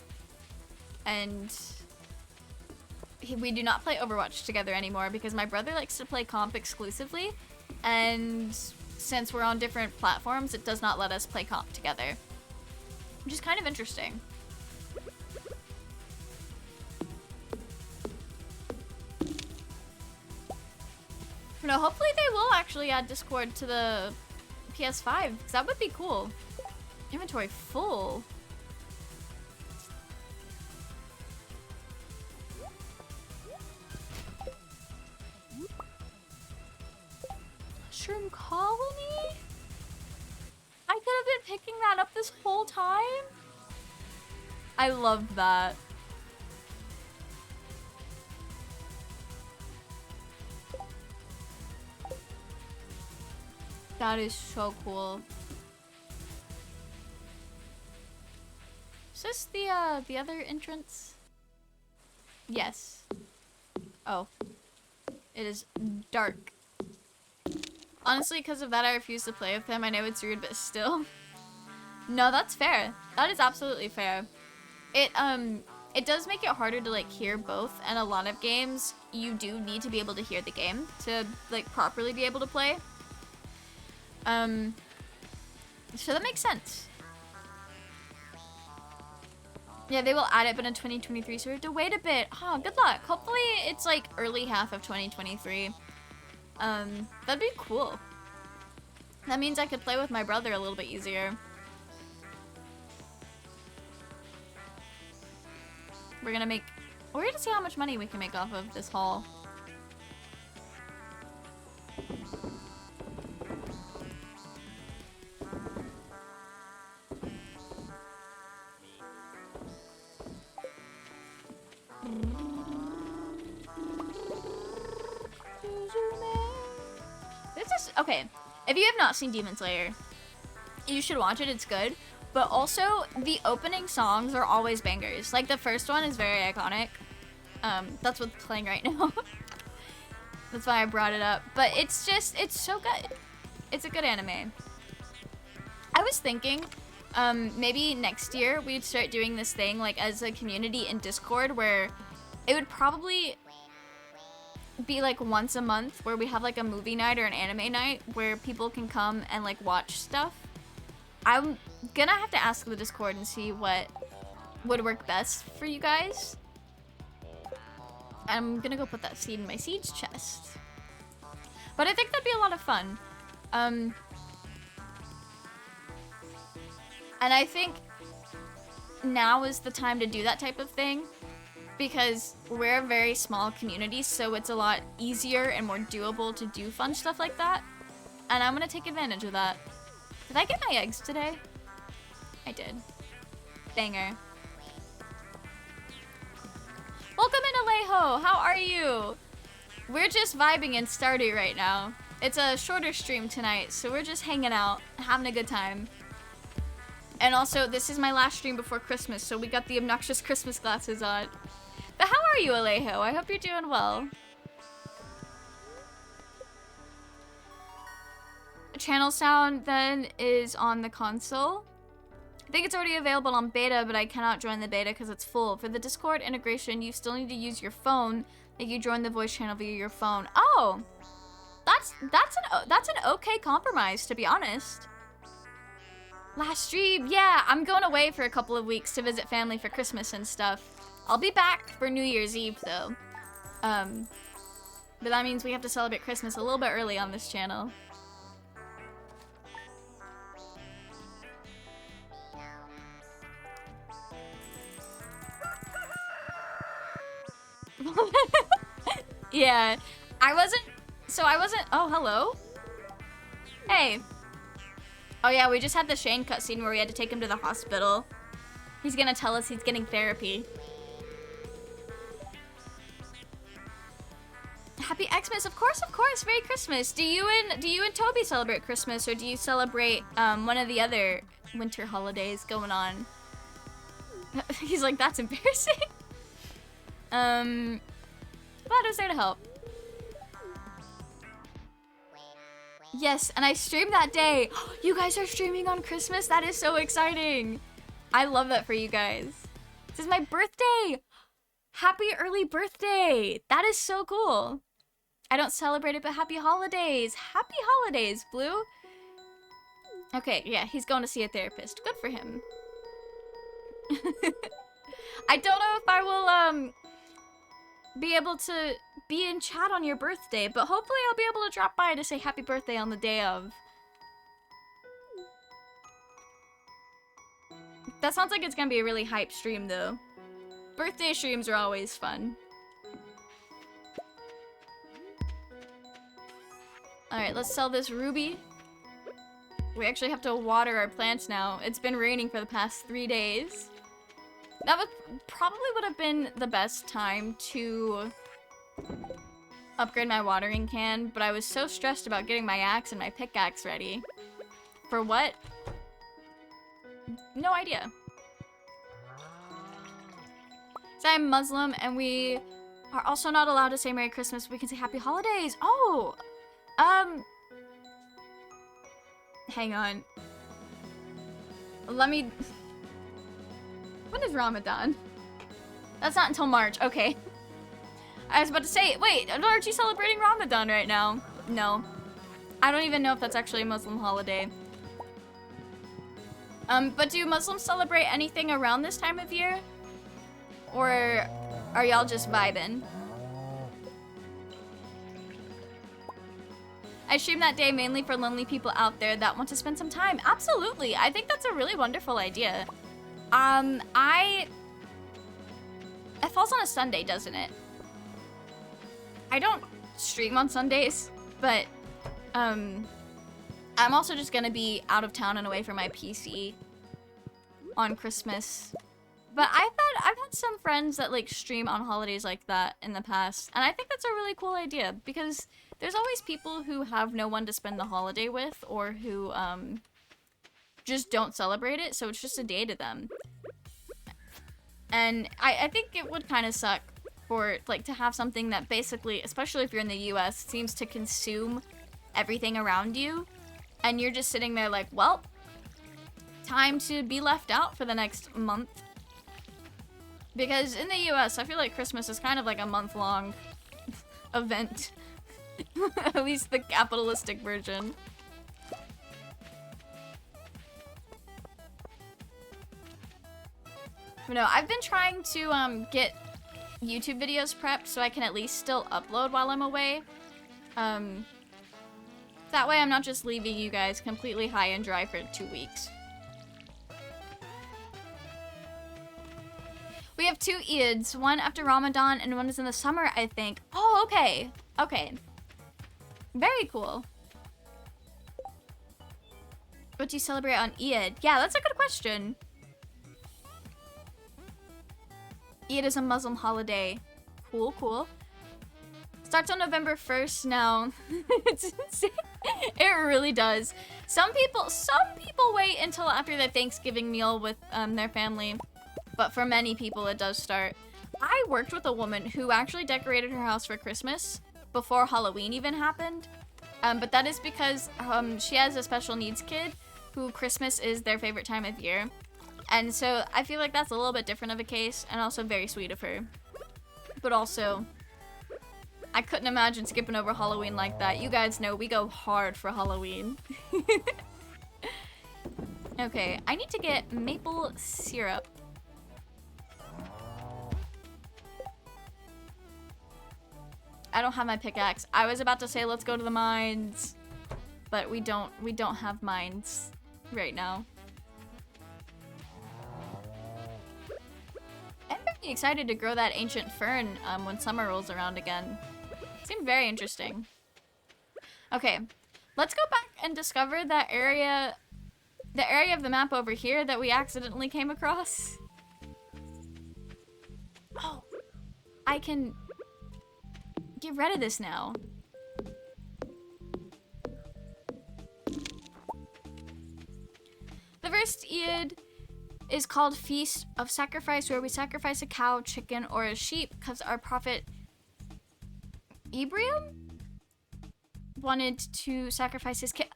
And we do not play Overwatch together anymore because my brother likes to play comp exclusively, and since we're on different platforms, it does not let us play comp together, which is kind of interesting. No, hopefully they will actually add Discord to the PS5, because that would be cool. Inventory full. Mushroom colony? I could have been picking that up this whole time? I love that. That is so cool. Is this the other entrance? Yes. Oh. It is dark. Honestly, because of that, I refuse to play with him. I know it's rude, but still. No, that's fair. That is absolutely fair. It does make it harder to, like, hear both, and a lot of games, you do need to be able to hear the game to, like, properly be able to play. So that makes sense. Yeah, they will add it, but in 2023, so we have to wait a bit. Oh, good luck. Hopefully it's like early half of 2023. That'd be cool. That means I could play with my brother a little bit easier. We're gonna see how much money we can make off of this haul. Okay, if you have not seen Demon Slayer, you should watch it, it's good. But also, the opening songs are always bangers. Like, the first one is very iconic. That's what's playing right now. That's why I brought it up. But it's just, it's so good. It's a good anime. I was thinking, maybe next year we'd start doing this thing like as a community in Discord where it would probably be like once a month where we have like a movie night or an anime night where people can come and like watch stuff. I'm gonna have to ask the Discord and see what would work best for you guys. I'm gonna go put that seed in my seeds chest. But I think that'd be a lot of fun. And I think now is the time to do that type of thing because we're a very small community, so it's a lot easier and more doable to do fun stuff like that. And I'm gonna take advantage of that. Did I get my eggs today? I did. Banger. Welcome in, Alejo! How are you? We're just vibing in Stardew right now. It's a shorter stream tonight, so we're just hanging out, having a good time. And also, this is my last stream before Christmas, so we got the obnoxious Christmas glasses on. But how are you, Alejo? I hope you're doing well. Channel sound then is on the console. I think it's already available on beta, but I cannot join the beta because it's full. For the Discord integration, you still need to use your phone. Like you join the voice channel via your phone. Oh, that's an okay compromise, to be honest. Last stream, yeah, I'm going away for a couple of weeks to visit family for Christmas and stuff. I'll be back for New Year's Eve though. But that means we have to celebrate Christmas a little bit early on this channel. Yeah, I wasn't, oh, hello? Hey. Oh yeah, we just had the Shane cutscene where we had to take him to the hospital. He's gonna tell us he's getting therapy. Happy Xmas, of course, Merry Christmas. Do you and Toby celebrate Christmas, or do you celebrate one of the other winter holidays going on? He's like, that's embarrassing. Glad I was there to help. Yes, and I streamed that day. You guys are streaming on Christmas? That is so exciting. I love that for you guys. This is my birthday. Happy early birthday. That is so cool. I don't celebrate it, but happy holidays. Happy holidays, Blue. Okay, yeah, he's going to see a therapist. Good for him. I don't know if I will, be able to be in chat on your birthday, but hopefully I'll be able to drop by to say happy birthday on the day of. That sounds like it's gonna be a really hype stream though. Birthday streams are always fun. Alright, let's sell this ruby. We actually have to water our plants now. It's been raining for the past 3 days. That probably would have been the best time to upgrade my watering can, but I was so stressed about getting my axe and my pickaxe ready. For what? No idea. So I'm Muslim, and we are also not allowed to say Merry Christmas. We can say Happy Holidays. Oh! Hang on. Let me... When is Ramadan? That's not until March. Okay. I was about to say, wait, aren't you celebrating Ramadan right now? No. I don't even know if that's actually a Muslim holiday. But do Muslims celebrate anything around this time of year? Or are y'all just vibing? I streamed that day mainly for lonely people out there that want to spend some time. Absolutely. I think that's a really wonderful idea. It falls on a Sunday, doesn't it? I don't stream on Sundays, but, I'm also just gonna be out of town and away from my PC on Christmas. But I've had some friends that, like, stream on holidays like that in the past, and I think that's a really cool idea, because there's always people who have no one to spend the holiday with, or who, just don't celebrate it, so it's just a day to them. And I think it would kind of suck for, like, to have something that basically, especially if you're in the US, seems to consume everything around you. And you're just sitting there like, well, time to be left out for the next month. Because in the US, I feel like Christmas is kind of like a month-long event. At least the capitalistic version. But no, I've been trying to get YouTube videos prepped so I can at least still upload while I'm away. That way I'm not just leaving you guys completely high and dry for 2 weeks. We have 2 Eids, one after Ramadan and one is in the summer, I think. Oh, okay. Okay. Very cool. What do you celebrate on Eid? Yeah, that's a good question. Eid is a Muslim holiday. Cool, cool. Starts on November 1st now. It's insane. It really does. Some people wait until after their Thanksgiving meal with their family. But for many people, it does start. I worked with a woman who actually decorated her house for Christmas before Halloween even happened. But that is because she has a special needs kid who Christmas is their favorite time of year. And so I feel like that's a little bit different of a case and also very sweet of her. But also, I couldn't imagine skipping over Halloween like that. You guys know we go hard for Halloween. Okay, I need to get maple syrup. I don't have my pickaxe. I was about to say let's go to the mines, but we don't have mines right now. I'm very excited to grow that ancient fern when summer rolls around again. Seemed very interesting. Okay, let's go back and discover that area, the area of the map over here that we accidentally came across. Oh, I can get rid of this now. The first Eid is called Feast of Sacrifice, where we sacrifice a cow, chicken, or a sheep because our prophet Ibrahim wanted to sacrifice his kid.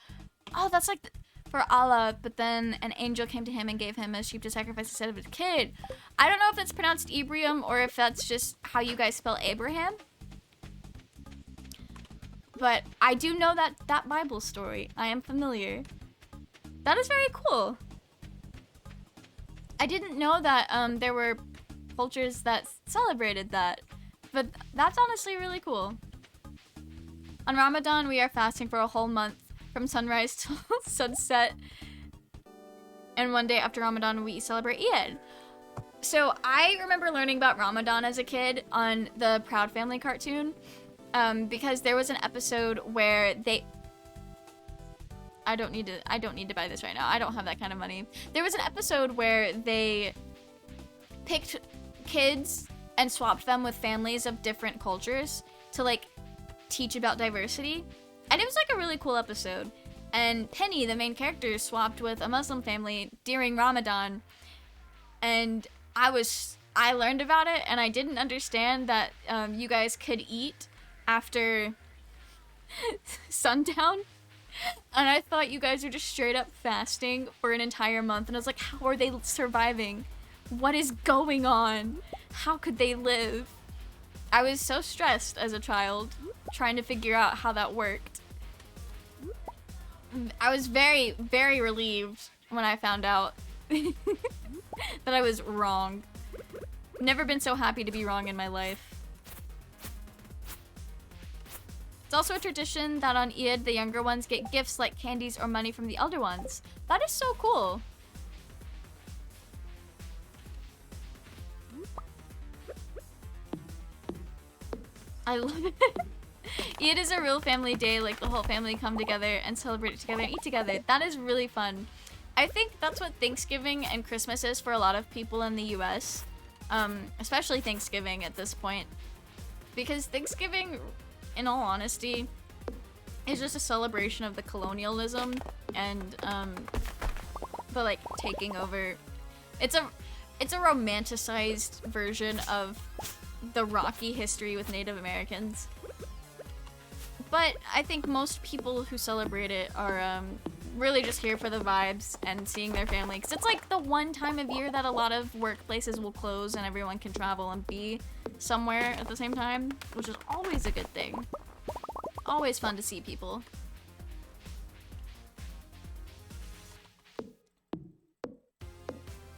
Oh, that's like for Allah, but then an angel came to him and gave him a sheep to sacrifice instead of his kid. I don't know if that's pronounced Ibrahim or if that's just how you guys spell Abraham. But I do know that Bible story. I am familiar. That is very cool. I didn't know that there were cultures that celebrated that, but that's honestly really cool. On Ramadan, we are fasting for a whole month from sunrise till sunset. And one day after Ramadan, we celebrate Eid. So I remember learning about Ramadan as a kid on the Proud Family cartoon, because there was an episode where they... I don't need to buy this right now. I don't have that kind of money. There was an episode where they picked kids and swapped them with families of different cultures to like teach about diversity. And it was like a really cool episode. And Penny, the main character, swapped with a Muslim family during Ramadan. And I learned about it and I didn't understand that you guys could eat after sundown. And I thought you guys were just straight up fasting for an entire month. And I was like, how are they surviving? What is going on? How could they live? I was so stressed as a child trying to figure out how that worked. I was very, very relieved when I found out that I was wrong. Never been so happy to be wrong in my life. It's also a tradition that on Eid, the younger ones get gifts like candies or money from the elder ones. That is so cool. I love it. Eid is a real family day, like the whole family come together and celebrate it together and eat together. That is really fun. I think that's what Thanksgiving and Christmas is for a lot of people in the US. Especially Thanksgiving at this point. Because Thanksgiving, in all honesty, is just a celebration of the colonialism and the like taking over. It's a romanticized version of the rocky history with Native Americans. But I think most people who celebrate it are really just here for the vibes and seeing their family. Because it's like the one time of year that a lot of workplaces will close and everyone can travel and be somewhere at the same time, which is always a good thing. Always fun to see people.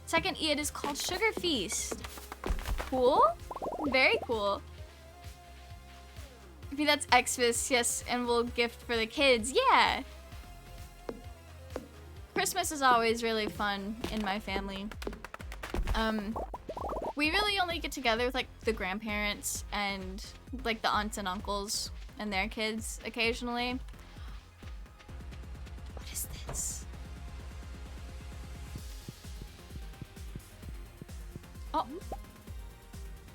Second Eid is called Sugar Feast. Cool. Very cool. Maybe that's Xmas, yes, and we'll gift for the kids. Yeah. Christmas is always really fun in my family. We really only get together with like the grandparents and like the aunts and uncles and their kids occasionally. What is this? Oh.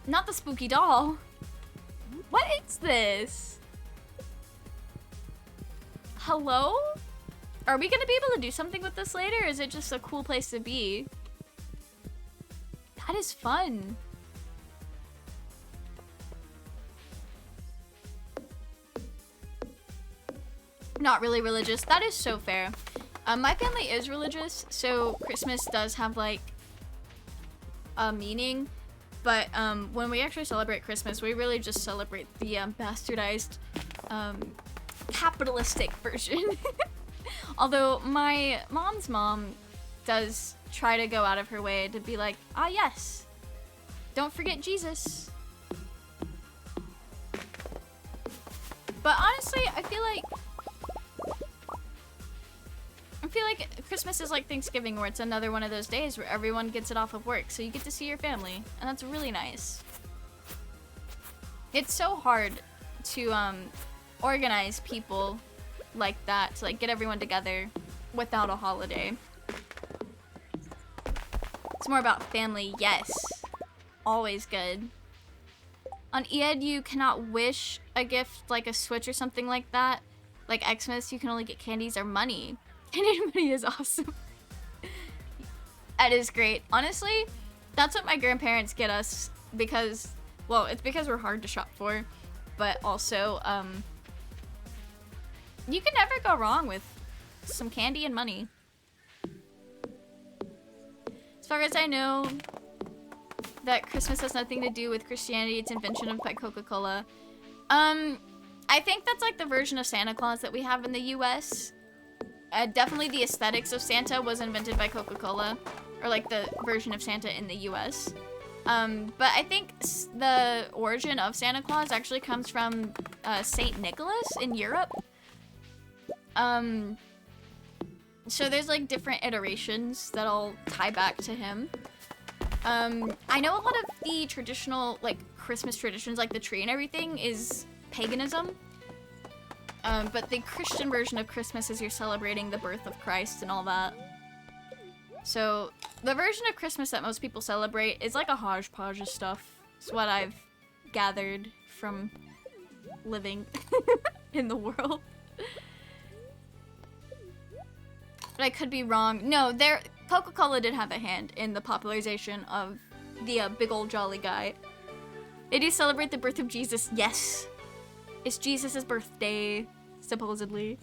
Not the spooky doll. What is this? Hello? Are we gonna be able to do something with this later, or is it just a cool place to be? That is fun. Not really religious. That is so fair. My family is religious, so Christmas does have like a meaning. But when we actually celebrate Christmas, we really just celebrate the bastardized, capitalistic version. Although my mom's mom does try to go out of her way to be like, ah yes, don't forget Jesus. But honestly, I feel like Christmas is like Thanksgiving, where it's another one of those days where everyone gets it off of work, so you get to see your family, and that's really nice. It's so hard to organize people like that, to like get everyone together without a holiday. It's more about family, yes. Always good. On Eid, you cannot wish a gift like a Switch or something like that. Like Xmas, you can only get candies or money. Candy money is awesome. That is great. Honestly, that's what my grandparents get us because, well, it's because we're hard to shop for, but also, you can never go wrong with some candy and money. As far as I know, that Christmas has nothing to do with Christianity. It's invention by Coca-Cola. I think that's like the version of Santa Claus that we have in the US. Definitely the aesthetics of Santa was invented by Coca-Cola, or like the version of Santa in the US. But I think the origin of Santa Claus actually comes from Saint Nicholas in Europe. So there's like different iterations that all tie back to him. I know a lot of the traditional like Christmas traditions, like the tree and everything, is paganism. But the Christian version of Christmas is you're celebrating the birth of Christ and all that. So the version of Christmas that most people celebrate is like a hodgepodge of stuff. It's what I've gathered from living in the world. But I could be wrong. No, Coca-Cola did have a hand in the popularization of the big old jolly guy. Did you celebrate the birth of Jesus? Yes. It's Jesus' birthday, supposedly.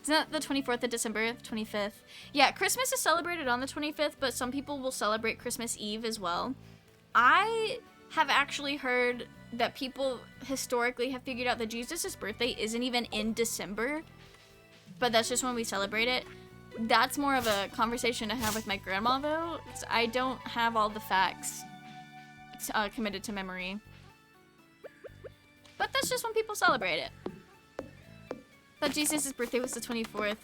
Isn't that the 24th of December, 25th? Yeah, Christmas is celebrated on the 25th, but some people will celebrate Christmas Eve as well. I have actually heard that people historically have figured out that Jesus' birthday isn't even in December, but that's just when we celebrate it. That's more of a conversation to have with my grandma, though. I don't have all the facts committed to memory. But that's just when people celebrate it. But Jesus' birthday was the 24th.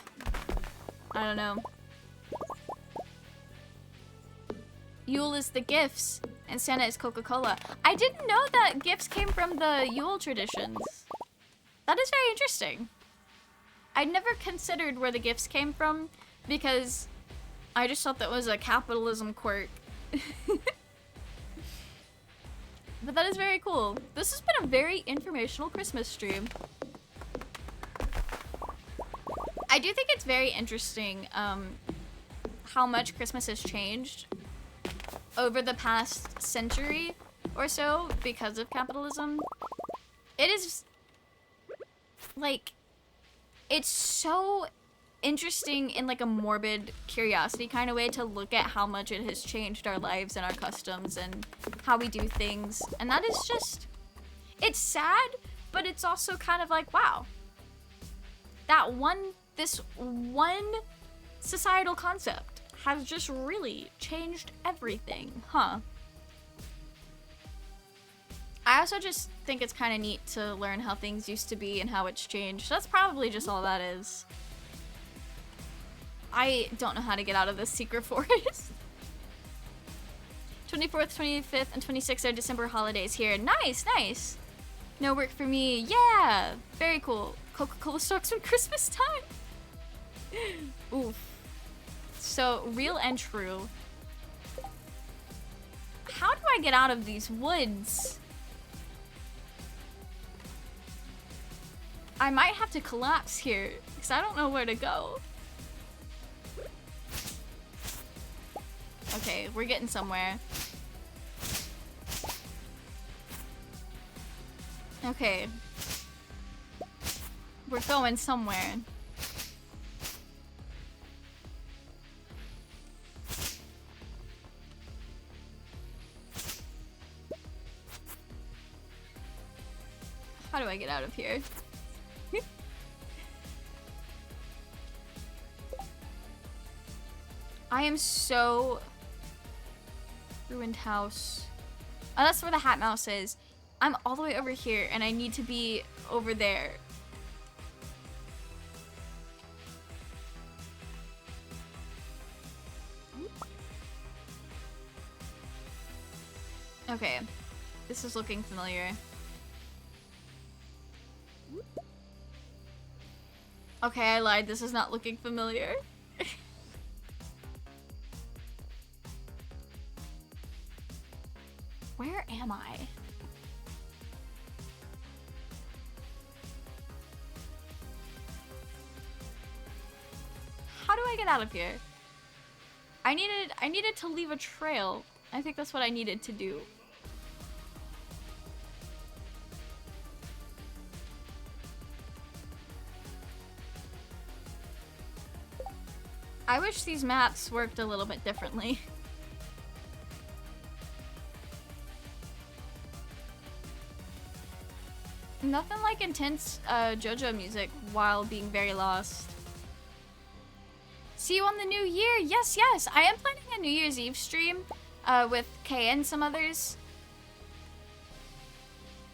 I don't know. Yule is the gifts, and Santa is Coca-Cola. I didn't know that gifts came from the Yule traditions. That is very interesting. I'd never considered where the gifts came from, because I just thought that was a capitalism quirk. But that is very cool. This has been a very informational Christmas stream. I do think it's very interesting how much Christmas has changed over the past century or so because of capitalism. It is, like, it's so interesting in like a morbid curiosity kind of way to look at how much it has changed our lives and our customs and how we do things. And that is just, it's sad, but it's also kind of like, wow, this one societal concept has just really changed everything, huh? I also just think it's kind of neat to learn how things used to be and how it's changed. That's probably just all that is. I don't know how to get out of this secret forest. 24th, 25th, and 26th are December holidays here. Nice, nice. No work for me. Yeah, very cool. Coca-Cola stocks when Christmas time. Oof. So, real and true. How do I get out of these woods? I might have to collapse here, because I don't know where to go. Okay, we're getting somewhere. Okay. We're going somewhere. How do I get out of here? I am so... Ruined house. Oh, that's where the hat mouse is. I'm all the way over here, and I need to be over there. Okay. This is looking familiar. Okay, I lied. This is not looking familiar. Where am I? How do I get out of here? I needed to leave a trail. I think that's what I needed to do. I wish these maps worked a little bit differently. Nothing like intense JoJo music while being very lost. See you on the new year. Yes, yes. I am planning a New Year's Eve stream with Kay and some others.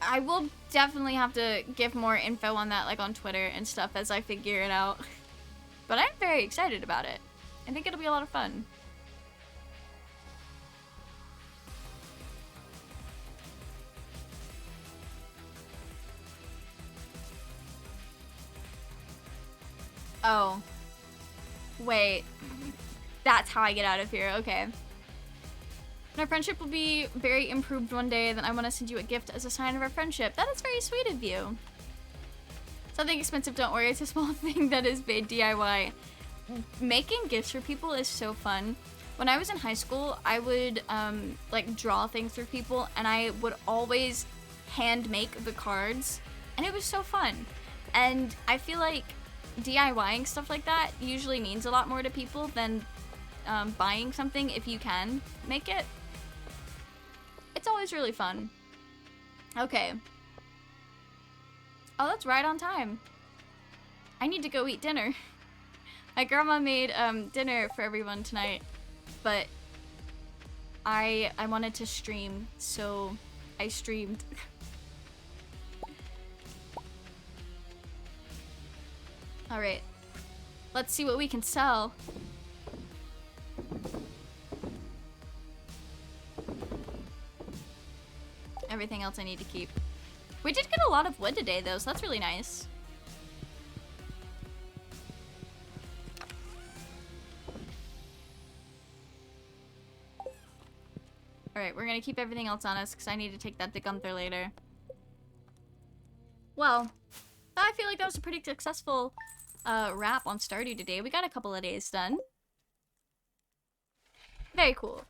I will definitely have to give more info on that, like on Twitter and stuff, as I figure it out. But I'm very excited about it. I think it'll be a lot of fun. Oh. Wait. That's how I get out of here. Okay. And our friendship will be very improved one day, then I want to send you a gift as a sign of our friendship. That is very sweet of you. Something expensive, don't worry. It's a small thing that is made DIY. Making gifts for people is so fun. When I was in high school, I would like draw things for people, and I would always hand make the cards, and it was so fun. And I feel like DIYing stuff like that usually means a lot more to people than buying something if you can make it. It's always really fun. Okay. Oh, that's right on time. I need to go eat dinner. My grandma made dinner for everyone tonight, but I wanted to stream, so I streamed. Alright. Let's see what we can sell. Everything else I need to keep. We did get a lot of wood today, though, so that's really nice. Alright, we're gonna keep everything else on us, because I need to take that to Gunther later. Well, I feel like that was a pretty successful wrap on Stardew today. We got a couple of days done. Very cool.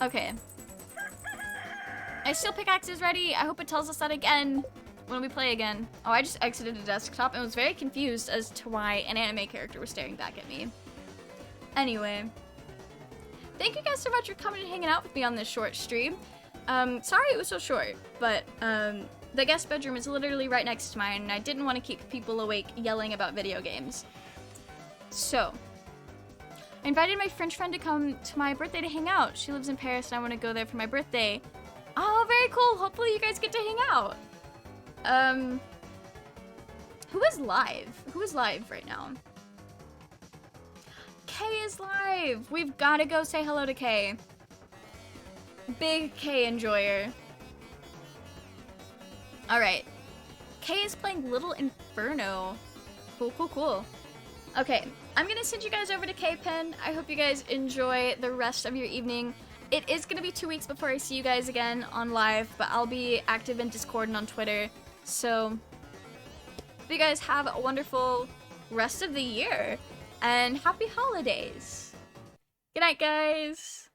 Okay. I still pickaxes ready. I hope it tells us that again when we play again. Oh, I just exited the desktop and was very confused as to why an anime character was staring back at me. Anyway. Thank you guys so much for coming and hanging out with me on this short stream. Sorry it was so short, but the guest bedroom is literally right next to mine, and I didn't want to keep people awake yelling about video games. So, I invited my French friend to come to my birthday to hang out. She lives in Paris, and I want to go there for my birthday. Oh, very cool. Hopefully you guys get to hang out. Who is live? Who is live right now? Kay is live. We've got to go say hello to Kay. Big Kay enjoyer. Alright. Kay is playing Little Inferno. Cool, cool, cool. Okay, I'm gonna send you guys over to K-Pen. I hope you guys enjoy the rest of your evening. It is gonna be 2 weeks before I see you guys again on live, but I'll be active in Discord and on Twitter. So, hope you guys have a wonderful rest of the year, and happy holidays. Good night, guys.